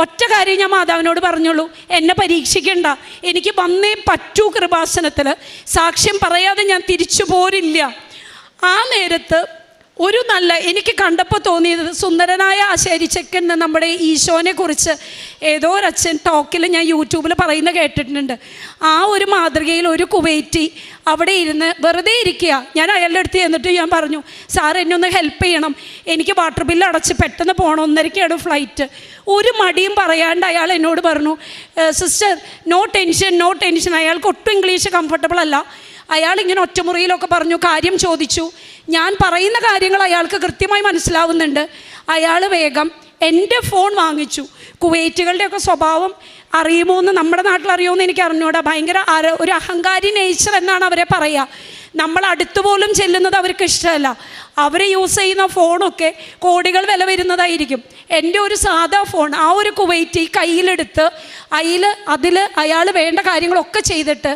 ഒറ്റ കാര്യം ഞാൻ മാതാവിനോട് പറഞ്ഞുള്ളൂ, എന്നെ പരീക്ഷിക്കണ്ട, എനിക്ക് വന്നേ പറ്റൂ കൃപാസനത്തിൽ, സാക്ഷ്യം പറയാതെ ഞാൻ തിരിച്ചു പോരില്ല. ആ നേരത്ത് ഒരു നല്ല എനിക്ക് കണ്ടപ്പോൾ തോന്നിയത്, സുന്ദരനായ ആശാരിച്ചക്കൻ നമ്മുടെ ഈശോനെ കുറിച്ച് ഏതോ ഒരച്ഛൻ ടോക്കിൽ ഞാൻ യൂട്യൂബിൽ പറയുന്ന കേട്ടിട്ടുണ്ട്. ആ ഒരു മാതൃകയിൽ ഒരു കുവൈറ്റി അവിടെ ഇരുന്ന് വെറുതെ ഇരിക്കുക. ഞാൻ അയാളുടെ അടുത്ത് ചെന്നിട്ട് ഞാൻ പറഞ്ഞു, സാർ എന്നെ ഒന്ന് ഹെൽപ്പ് ചെയ്യണം, എനിക്ക് വാട്ടർ ബില്ല് അടച്ച് പെട്ടെന്ന് പോകണം, 1:30 ഫ്ലൈറ്റ്. ഒരു മടിയും പറയാണ്ട് അയാൾ എന്നോട് പറഞ്ഞു, sister no tension no tension. അയാൾക്ക് ഒട്ടും ഇംഗ്ലീഷ് കംഫർട്ടബിൾ അല്ല. അയാൾ ഇങ്ങനെ ഒറ്റമുറിയിലൊക്കെ പറഞ്ഞു, കാര്യം ചോദിച്ചു. ഞാൻ പറയുന്ന കാര്യങ്ങൾ അയാൾക്ക് കൃത്യമായി മനസ്സിലാവുന്നുണ്ട്. അയാൾ വേഗം എൻ്റെ ഫോൺ വാങ്ങിച്ചു. കുവൈറ്റുകളുടെയൊക്കെ സ്വഭാവം അറിയുമോ എന്ന്, നമ്മുടെ നാട്ടിൽ അറിയുമോ എന്ന് എനിക്ക് അറിഞ്ഞൂടാ. ഭയങ്കര ഒരു അഹങ്കാരി നേച്ചർ എന്നാണ് അവരെ പറയുക. നമ്മൾ അടുത്ത് പോലും ചെല്ലുന്നത് അവർക്ക് ഇഷ്ടമല്ല. അവർ യൂസ് ചെയ്യുന്ന ഫോണൊക്കെ കോടികൾ വില വരുന്നതായിരിക്കും. എൻ്റെ ഒരു സാധാ ഫോൺ ആ ഒരു കുവൈറ്റി കയ്യിലെടുത്ത് അതിൽ അയാൾ വേണ്ട കാര്യങ്ങളൊക്കെ ചെയ്തിട്ട്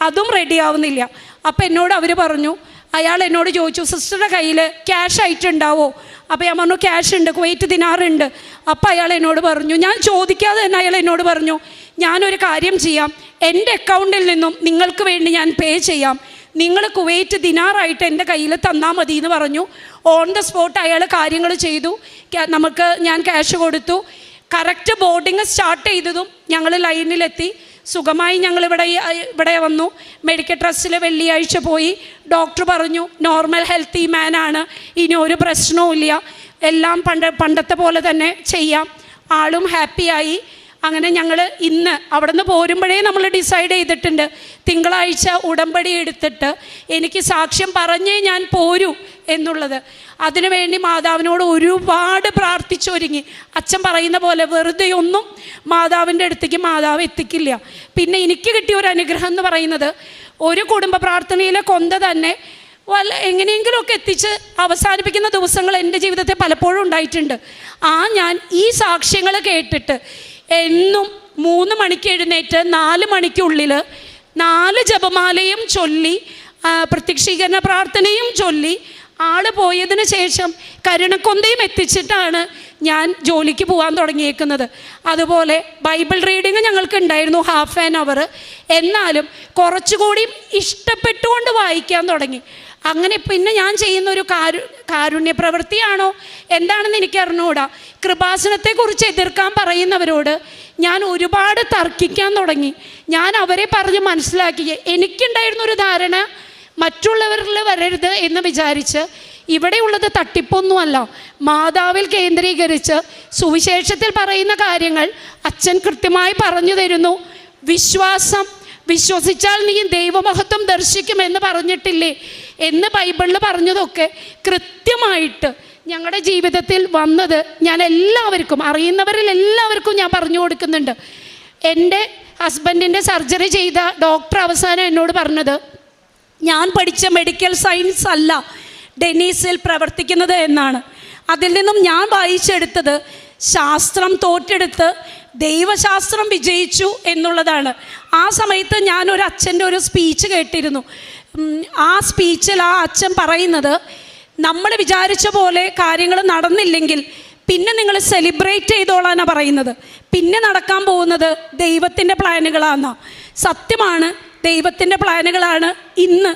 അതും റെഡി ആവുന്നില്ല. അപ്പം എന്നോട് അവർ പറഞ്ഞു, അയാൾ എന്നോട് ചോദിച്ചു, സിസ്റ്ററുടെ കയ്യിൽ ക്യാഷ് ആയിട്ടുണ്ടാവോ? അപ്പോൾ ഞാൻ പറഞ്ഞു, ക്യാഷ് ഉണ്ട്, കുവൈറ്റ് ദിനാറുണ്ട്. അപ്പോൾ അയാൾ എന്നോട് പറഞ്ഞു, ഞാൻ ചോദിക്കാതെ തന്നെ അയാൾ എന്നോട് പറഞ്ഞു, ഞാനൊരു കാര്യം ചെയ്യാം, എൻ്റെ അക്കൗണ്ടിൽ നിന്നും നിങ്ങൾക്ക് വേണ്ടി ഞാൻ പേ ചെയ്യാം, നിങ്ങൾ കുവൈറ്റ് ദിനാറായിട്ട് എൻ്റെ കയ്യിൽ തന്നാൽ മതി എന്ന് പറഞ്ഞു. ഓൺ ദ സ്പോട്ട് അയാൾ കാര്യങ്ങൾ ചെയ്തു. ഞാൻ ക്യാഷ് കൊടുത്തു. കറക്റ്റ് ബോർഡിങ് സ്റ്റാർട്ട് ചെയ്തതും ഞങ്ങൾ ലൈനിലെത്തി. സുഖമായി ഞങ്ങൾ ഇവിടെ വന്നു. മെഡിക്കൽ ട്രസ്റ്റിൽ വെള്ളിയാഴ്ച പോയി. ഡോക്ടർ പറഞ്ഞു, നോർമൽ ഹെൽത്തി മാനാണ്, ഇനി ഒരു പ്രശ്നവുമില്ല, എല്ലാം പണ്ടത്തെ പോലെ തന്നെ ചെയ്യാം. ആളും ഹാപ്പിയായി. അങ്ങനെ ഞങ്ങൾ ഇന്ന് അവിടെ നിന്ന് പോരുമ്പോഴേ നമ്മൾ ഡിസൈഡ് ചെയ്തിട്ടുണ്ട്, തിങ്കളാഴ്ച ഉടമ്പടി എടുത്തിട്ട് എനിക്ക് സാക്ഷ്യം പറഞ്ഞേ ഞാൻ പോരൂ എന്നുള്ളത്. അതിനുവേണ്ടി മാതാവിനോട് ഒരുപാട് പ്രാർത്ഥിച്ചൊരുങ്ങി. അച്ഛൻ പറയുന്ന പോലെ വെറുതെ ഒന്നും മാതാവിൻ്റെ അടുത്തേക്ക് മാതാവ് എത്തിക്കില്ല. പിന്നെ എനിക്ക് കിട്ടിയ ഒരു അനുഗ്രഹം എന്ന് പറയുന്നത്, ഒരു കുടുംബ പ്രാർത്ഥനയിലെ കൊന്ത തന്നെ എങ്ങനെയെങ്കിലുമൊക്കെ എത്തിച്ച് അവസാനിപ്പിക്കുന്ന ദിവസങ്ങൾ എൻ്റെ ജീവിതത്തിൽ പലപ്പോഴും ഉണ്ടായിട്ടുണ്ട്. ഞാൻ ഈ സാക്ഷ്യങ്ങൾ കേട്ടിട്ട് എന്നും 3 മണിക്ക് എഴുന്നേറ്റ് 4 മണിക്കുള്ളിൽ 4 ജപമാലയും ചൊല്ലി പ്രത്യക്ഷീകരണ പ്രാർത്ഥനയും ചൊല്ലി ആൾ പോയതിന് ശേഷം കരുണക്കൊന്തയും എത്തിച്ചിട്ടാണ് ഞാൻ ജോലിക്ക് പോകാൻ തുടങ്ങിയേക്കുന്നത്. അതുപോലെ ബൈബിൾ റീഡിങ് ഞങ്ങൾക്ക് ഉണ്ടായിരുന്നു ½ ആൻ അവർ. എന്നാലും കുറച്ചുകൂടി ഇഷ്ടപ്പെട്ടുകൊണ്ട് വായിക്കാൻ തുടങ്ങി. അങ്ങനെ പിന്നെ ഞാൻ ചെയ്യുന്ന ഒരു കാരുണ്യ പ്രവൃത്തിയാണോ എന്താണെന്ന് എനിക്ക് അറിഞ്ഞുകൂടാ. കൃപാസനത്തെക്കുറിച്ച് എതിർക്കാൻ പറയുന്നവരോട് ഞാൻ ഒരുപാട് തർക്കിക്കാൻ തുടങ്ങി. ഞാൻ അവരെ പറഞ്ഞ് മനസ്സിലാക്കി, എനിക്കുണ്ടായിരുന്നൊരു ധാരണ മറ്റുള്ളവരിൽ വരരുത് എന്ന് വിചാരിച്ച്, ഇവിടെയുള്ളത് തട്ടിപ്പൊന്നുമല്ല, മാതാവിൽ കേന്ദ്രീകരിച്ച് സുവിശേഷത്തിൽ പറയുന്ന കാര്യങ്ങൾ അച്ഛൻ കൃത്യമായി പറഞ്ഞു തരുന്നു. വിശ്വസിച്ചാൽ നീ ദൈവമഹത്വം ദർശിക്കുമെന്ന് പറഞ്ഞിട്ടില്ലേ എന്ന് ബൈബിളിൽ പറഞ്ഞതൊക്കെ കൃത്യമായിട്ട് ഞങ്ങളുടെ ജീവിതത്തിൽ വന്നത് ഞാൻ എല്ലാവർക്കും, അറിയുന്നവരിൽ എല്ലാവർക്കും ഞാൻ പറഞ്ഞു കൊടുക്കുന്നുണ്ട്. എൻ്റെ ഹസ്ബൻഡിൻ്റെ സർജറി ചെയ്ത ഡോക്ടർ അവസാനം എന്നോട് പറഞ്ഞത്, ഞാൻ പഠിച്ച മെഡിക്കൽ സയൻസ് അല്ല ഡെനീസിൽ പ്രവർത്തിക്കുന്നത് എന്നാണ്. അതിൽ നിന്നും ഞാൻ വായിച്ചെടുത്തത് ശാസ്ത്രം തോറ്റെടുത്ത് ദൈവശാസ്ത്രം വിജയിച്ചു എന്നുള്ളതാണ്. ആ സമയത്ത് ഞാനൊരു അച്ഛൻ്റെ ഒരു സ്പീച്ച് കേട്ടിരുന്നു. ആ സ്പീച്ചിൽ ആ അച്ഛൻ പറയുന്നത്, നമ്മൾ വിചാരിച്ച പോലെ കാര്യങ്ങൾ നടന്നില്ലെങ്കിൽ പിന്നെ നിങ്ങൾ സെലിബ്രേറ്റ് ചെയ്തോളാനാണ് പറയുന്നത്, പിന്നെ നടക്കാൻ പോകുന്നത് ദൈവത്തിൻ്റെ പ്ലാനുകളാണെന്നാണ്. സത്യമാണ്, ദൈവത്തിൻ്റെ പ്ലാനുകളാണ് ഇന്ന്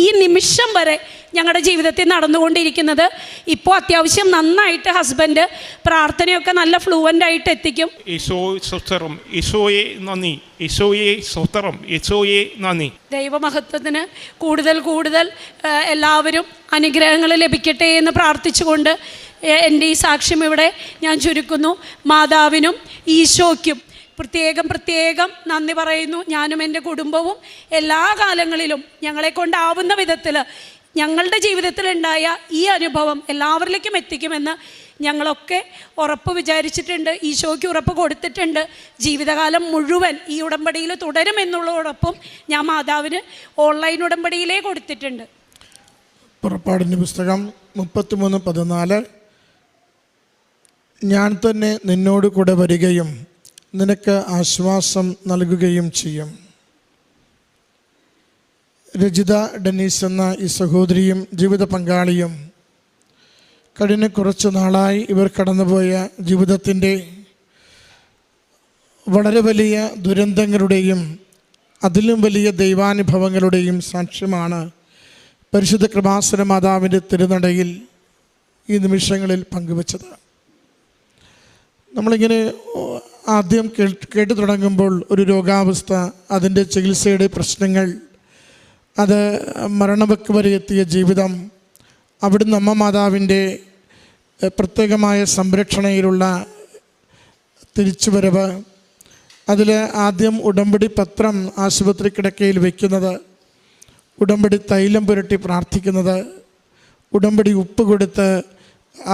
ഈ നിമിഷം വരെ ഞങ്ങളുടെ ജീവിതത്തിൽ നടന്നുകൊണ്ടിരിക്കുന്നത്. ഇപ്പോൾ അത്യാവശ്യം നന്നായിട്ട് ഹസ്ബൻഡ് പ്രാർത്ഥനയൊക്കെ നല്ല ഫ്ലുവൻ്റ് ആയിട്ട് എത്തിക്കും. ദൈവമഹത്വത്തിന് കൂടുതൽ കൂടുതൽ എല്ലാവരും അനുഗ്രഹങ്ങൾ ലഭിക്കട്ടെ എന്ന് പ്രാർത്ഥിച്ചുകൊണ്ട് എൻ്റെ ഈ സാക്ഷ്യം ഇവിടെ ഞാൻ ചുരുക്കുന്നു. മാതാവിനും ഈശോയ്ക്കും പ്രത്യേകം നന്ദി പറയുന്നു. ഞാനും എൻ്റെ കുടുംബവും എല്ലാ കാലങ്ങളിലും ഞങ്ങളെ കൊണ്ടാവുന്ന വിധത്തിൽ ഞങ്ങളുടെ ജീവിതത്തിലുണ്ടായ ഈ അനുഭവം എല്ലാവരിലേക്കും എത്തിക്കുമെന്ന് ഞങ്ങളൊക്കെ ഉറപ്പ് വിചാരിച്ചിട്ടുണ്ട്, ഈശോയ്ക്ക് ഉറപ്പ് കൊടുത്തിട്ടുണ്ട്. ജീവിതകാലം മുഴുവൻ ഈ ഉടമ്പടിയിൽ തുടരുമെന്നുള്ളതോടൊപ്പം ഞാൻ മാതാവിന് ഓൺലൈൻ ഉടമ്പടിയിലേ കൊടുത്തിട്ടുണ്ട്. പുറപ്പാടിൻ്റെ പുസ്തകം 33:14 ഞാൻ തന്നെ നിന്നോട് കൂടെ വരികയും നിനക്ക് ആശ്വാസം നൽകുകയും ചെയ്യും. രജിത ഡെന്നീസ് എന്ന ഈ സഹോദരിയും ജീവിത പങ്കാളിയും കഴിഞ്ഞ കുറച്ച് നാളായി ഇവർ കടന്നുപോയ ജീവിതത്തിൻ്റെ വളരെ വലിയ ദുരന്തങ്ങളുടെയും അതിലും വലിയ ദൈവാനുഭവങ്ങളുടെയും സാക്ഷ്യമാണ് പരിശുദ്ധ കൃപാസന മാതാവിൻ്റെ തിരുനടയിൽ ഈ നിമിഷങ്ങളിൽ പങ്കുവച്ചത്. നമ്മളിങ്ങനെ ആദ്യം കേട്ടു തുടങ്ങുമ്പോൾ ഒരു രോഗാവസ്ഥ, അതിൻ്റെ ചികിത്സയുടെ പ്രശ്നങ്ങൾ, അത് മരണവക്ക് വരെ എത്തിയ ജീവിതം, അവിടുന്ന് അമ്മ മാതാവിൻ്റെ പ്രത്യേകമായ സംരക്ഷണയിലുള്ള തിരിച്ചുവരവ്, അതിൽ ആദ്യം ഉടമ്പടി പത്രം ആശുപത്രി കിടക്കയിൽ വയ്ക്കുന്നത്, ഉടമ്പടി തൈലം പുരട്ടി പ്രാർത്ഥിക്കുന്നത്, ഉടമ്പടി ഉപ്പ് കൊടുത്ത്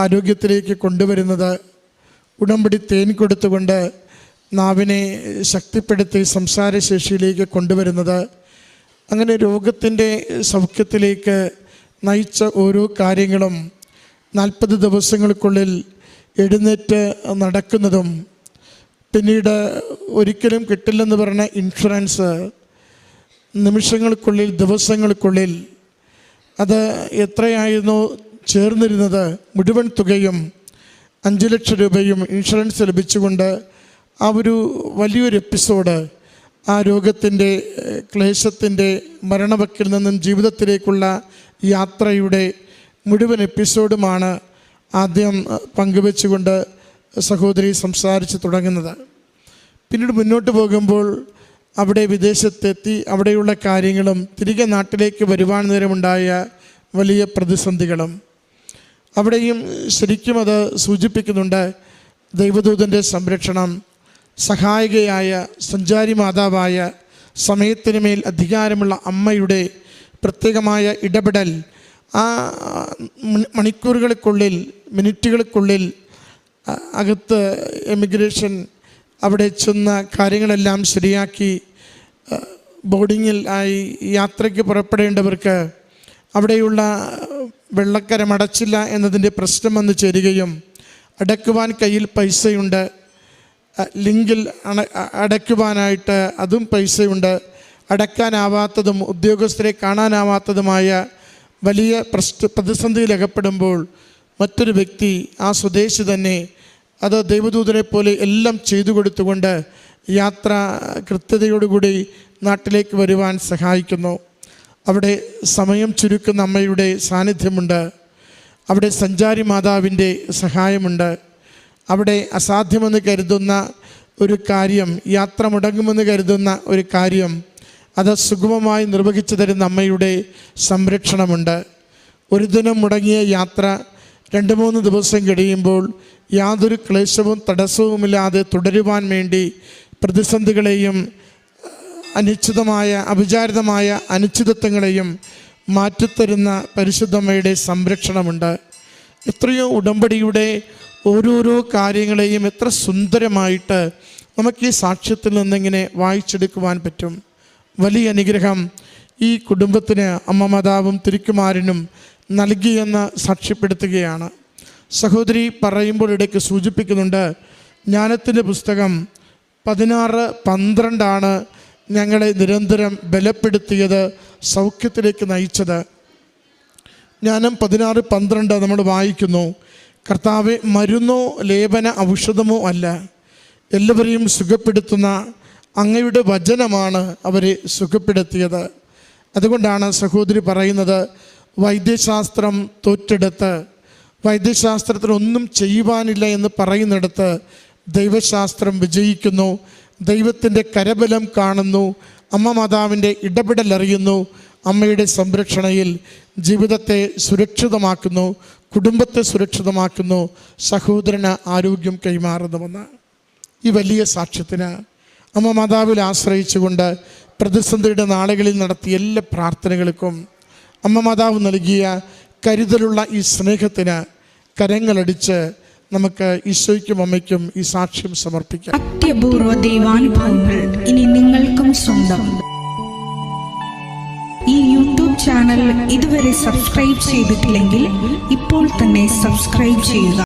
ആരോഗ്യത്തിലേക്ക് കൊണ്ടുവരുന്നത്, ഉടമ്പടി തേൻ കൊടുത്തുകൊണ്ട് നാവിനെ ശക്തിപ്പെടുത്തി സംസാരശേഷിയിലേക്ക് കൊണ്ടുവരുന്നത്, അങ്ങനെ രോഗത്തിൻ്റെ സൗഖ്യത്തിലേക്ക് നയിച്ച ഓരോ കാര്യങ്ങളും 40 ദിവസങ്ങൾക്കുള്ളിൽ എഴുന്നേറ്റ് നടക്കുന്നതും, പിന്നീട് ഒരിക്കലും കിട്ടില്ലെന്ന് പറഞ്ഞ ഇൻഷുറൻസ് നിമിഷങ്ങൾക്കുള്ളിൽ, ദിവസങ്ങൾക്കുള്ളിൽ അത് എത്രയായിരുന്നു ചേർന്നിരുന്നത്, മുഴുവൻ തുകയും 5 ലക്ഷം രൂപയും ഇൻഷുറൻസ് ലഭിച്ചുകൊണ്ട് ആ ഒരു വലിയൊരു എപ്പിസോഡ്, ആ രോഗത്തിൻ്റെ ക്ലേശത്തിൻ്റെ മരണവക്കിൽ നിന്നും ജീവിതത്തിലേക്കുള്ള യാത്രയുടെ മുഴുവൻ എപ്പിസോഡുമാണ് ആദ്യം പങ്കുവെച്ചുകൊണ്ട് സഹോദരി സംസാരിച്ച് തുടങ്ങുന്നത്. പിന്നീട് മുന്നോട്ട് പോകുമ്പോൾ അവിടെ വിദേശത്തെത്തി അവിടെയുള്ള കാര്യങ്ങളും തിരികെ നാട്ടിലേക്ക് വരുവാൻ നേരമുണ്ടായ വലിയ പ്രതിസന്ധികളും, അവിടെയും ശരിക്കും അത് സൂചിപ്പിക്കുന്നുണ്ട് ദൈവദൂതൻ്റെ സംരക്ഷണം, സഹായികയായ സഞ്ചാരി മാതാവായ സമയത്തിന് മേൽ അധികാരമുള്ള അമ്മയുടെ പ്രത്യേകമായ ഇടപെടൽ. ആ മണിക്കൂറുകൾക്കുള്ളിൽ, മിനിറ്റുകൾക്കുള്ളിൽ അകത്ത് എമിഗ്രേഷൻ അവിടെ ചെന്ന കാര്യങ്ങളെല്ലാം ശരിയാക്കി ബോർഡിങ്ങിൽ ആയി യാത്രയ്ക്ക് പുറപ്പെടേണ്ടവർക്ക് അവിടെയുള്ള വെള്ളക്കരം അടച്ചില്ല എന്നതിൻ്റെ പ്രശ്നം വന്ന് ചേരുകയും അടയ്ക്കുവാൻ കയ്യിൽ പൈസയുണ്ട്, ലിങ്കിൽ അടയ്ക്കുവാനായിട്ട് അതും പൈസയുണ്ട്, അടയ്ക്കാനാവാത്തതും ഉദ്യോഗസ്ഥരെ കാണാനാവാത്തതുമായ വലിയ പ്രതിസന്ധിയിലകപ്പെടുമ്പോൾ മറ്റൊരു വ്യക്തി, ആ സ്വദേശി തന്നെ, അത് ദൈവദൂതനെ പോലെ എല്ലാം ചെയ്തു കൊടുത്തുകൊണ്ട് യാത്ര കൃത്യതയോടുകൂടി നാട്ടിലേക്ക് വരുവാൻ സഹായിക്കുന്നു. അവിടെ സമയം ചുരുക്കുന്ന അമ്മയുടെ സാന്നിധ്യമുണ്ട്, അവിടെ സഞ്ചാരി മാതാവിൻ്റെ സഹായമുണ്ട്, അവിടെ അസാധ്യമെന്ന് കരുതുന്ന ഒരു കാര്യം, യാത്ര മുടങ്ങുമെന്ന് കരുതുന്ന ഒരു കാര്യം, അത് സുഗമമായി നിർവഹിച്ചു തരുന്ന അമ്മയുടെ സംരക്ഷണമുണ്ട്. ഒരു ദിനം മുടങ്ങിയ യാത്ര 2-3 ദിവസം കഴിയുമ്പോൾ യാതൊരു ക്ലേശവും തടസ്സവുമില്ലാതെ തുടരുവാൻ വേണ്ടി പ്രതിസന്ധികളെയും അനിശ്ചിതമായ അവിചാരിതമായ അനിശ്ചിതത്വങ്ങളെയും മാറ്റിത്തരുന്ന പരിശുദ്ധമ്മയുടെ സംരക്ഷണമുണ്ട്. എത്രയോ ഉടമ്പടിയുടെ ഓരോരോ കാര്യങ്ങളെയും എത്ര സുന്ദരമായിട്ട് നമുക്ക് ഈ സാക്ഷ്യത്തിൽ നിന്നിങ്ങനെ വായിച്ചെടുക്കുവാൻ പറ്റും. വലിയ അനുഗ്രഹം ഈ കുടുംബത്തിന് അമ്മ മാതാവും തിരുക്കുമാരനും നൽകിയെന്ന് സാക്ഷ്യപ്പെടുത്തുകയാണ്. സഹോദരി പറയുമ്പോൾ ഇടയ്ക്ക് സൂചിപ്പിക്കുന്നുണ്ട്, ജ്ഞാനത്തിൻ്റെ പുസ്തകം 16:12 ഞങ്ങളെ നിരന്തരം ബലപ്പെടുത്തിയത്, സൗഖ്യത്തിലേക്ക് നയിച്ചത്. ജ്ഞാനം 16:12 നമ്മൾ വായിക്കുന്നു, കർത്താവെ, മരുന്നോ ലേപന ഔഷധമോ അല്ല, എല്ലാവരെയും സുഖപ്പെടുത്തുന്ന അങ്ങയുടെ വചനമാണ് അവരെ സുഖപ്പെടുത്തിയത്. അതുകൊണ്ടാണ് സഹോദരി പറയുന്നത്, വൈദ്യശാസ്ത്രം തോറ്റെടുത്ത്, വൈദ്യശാസ്ത്രത്തിനൊന്നും ചെയ്യുവാനില്ല എന്ന് പറയുന്നിടത്ത് ദൈവശാസ്ത്രം വിജയിക്കുന്നു, ദൈവത്തിൻ്റെ കരബലം കാണുന്നു, അമ്മ മാതാവിൻ്റെ ഇടപെടൽ അറിയുന്നു, അമ്മയുടെ സംരക്ഷണയിൽ ജീവിതത്തെ സുരക്ഷിതമാക്കുന്നു, കുടുംബത്തെ സുരക്ഷിതമാക്കുന്നു, സഹോദരന് ആരോഗ്യം കൈമാറുന്നുവെന്ന്. ഈ വലിയ സാക്ഷ്യത്തിന് അമ്മ മാതാവിൽ ആശ്രയിച്ചുകൊണ്ട് പ്രതിസന്ധിയുടെ നാളുകളിൽ നടത്തിയ എല്ലാ പ്രാർത്ഥനകൾക്കും അമ്മ മാതാവ് നൽകിയ കരുതലുള്ള ഈ സ്നേഹത്തിന് കരങ്ങളടിച്ച് നമുക്ക് ഈശോയ്ക്കും അമ്മയ്ക്കും ഈ സാക്ഷ്യം സമർപ്പിക്കാം. അത്യപൂർവ ദൈവാനുഭവങ്ങൾ ഇനി നിങ്ങൾക്കും സ്വന്തം. ഈ യൂട്യൂബ് ചാനൽ ഇതുവരെ സബ്സ്ക്രൈബ് ചെയ്തിട്ടില്ലെങ്കിൽ ഇപ്പോൾ തന്നെ സബ്സ്ക്രൈബ് ചെയ്യുക.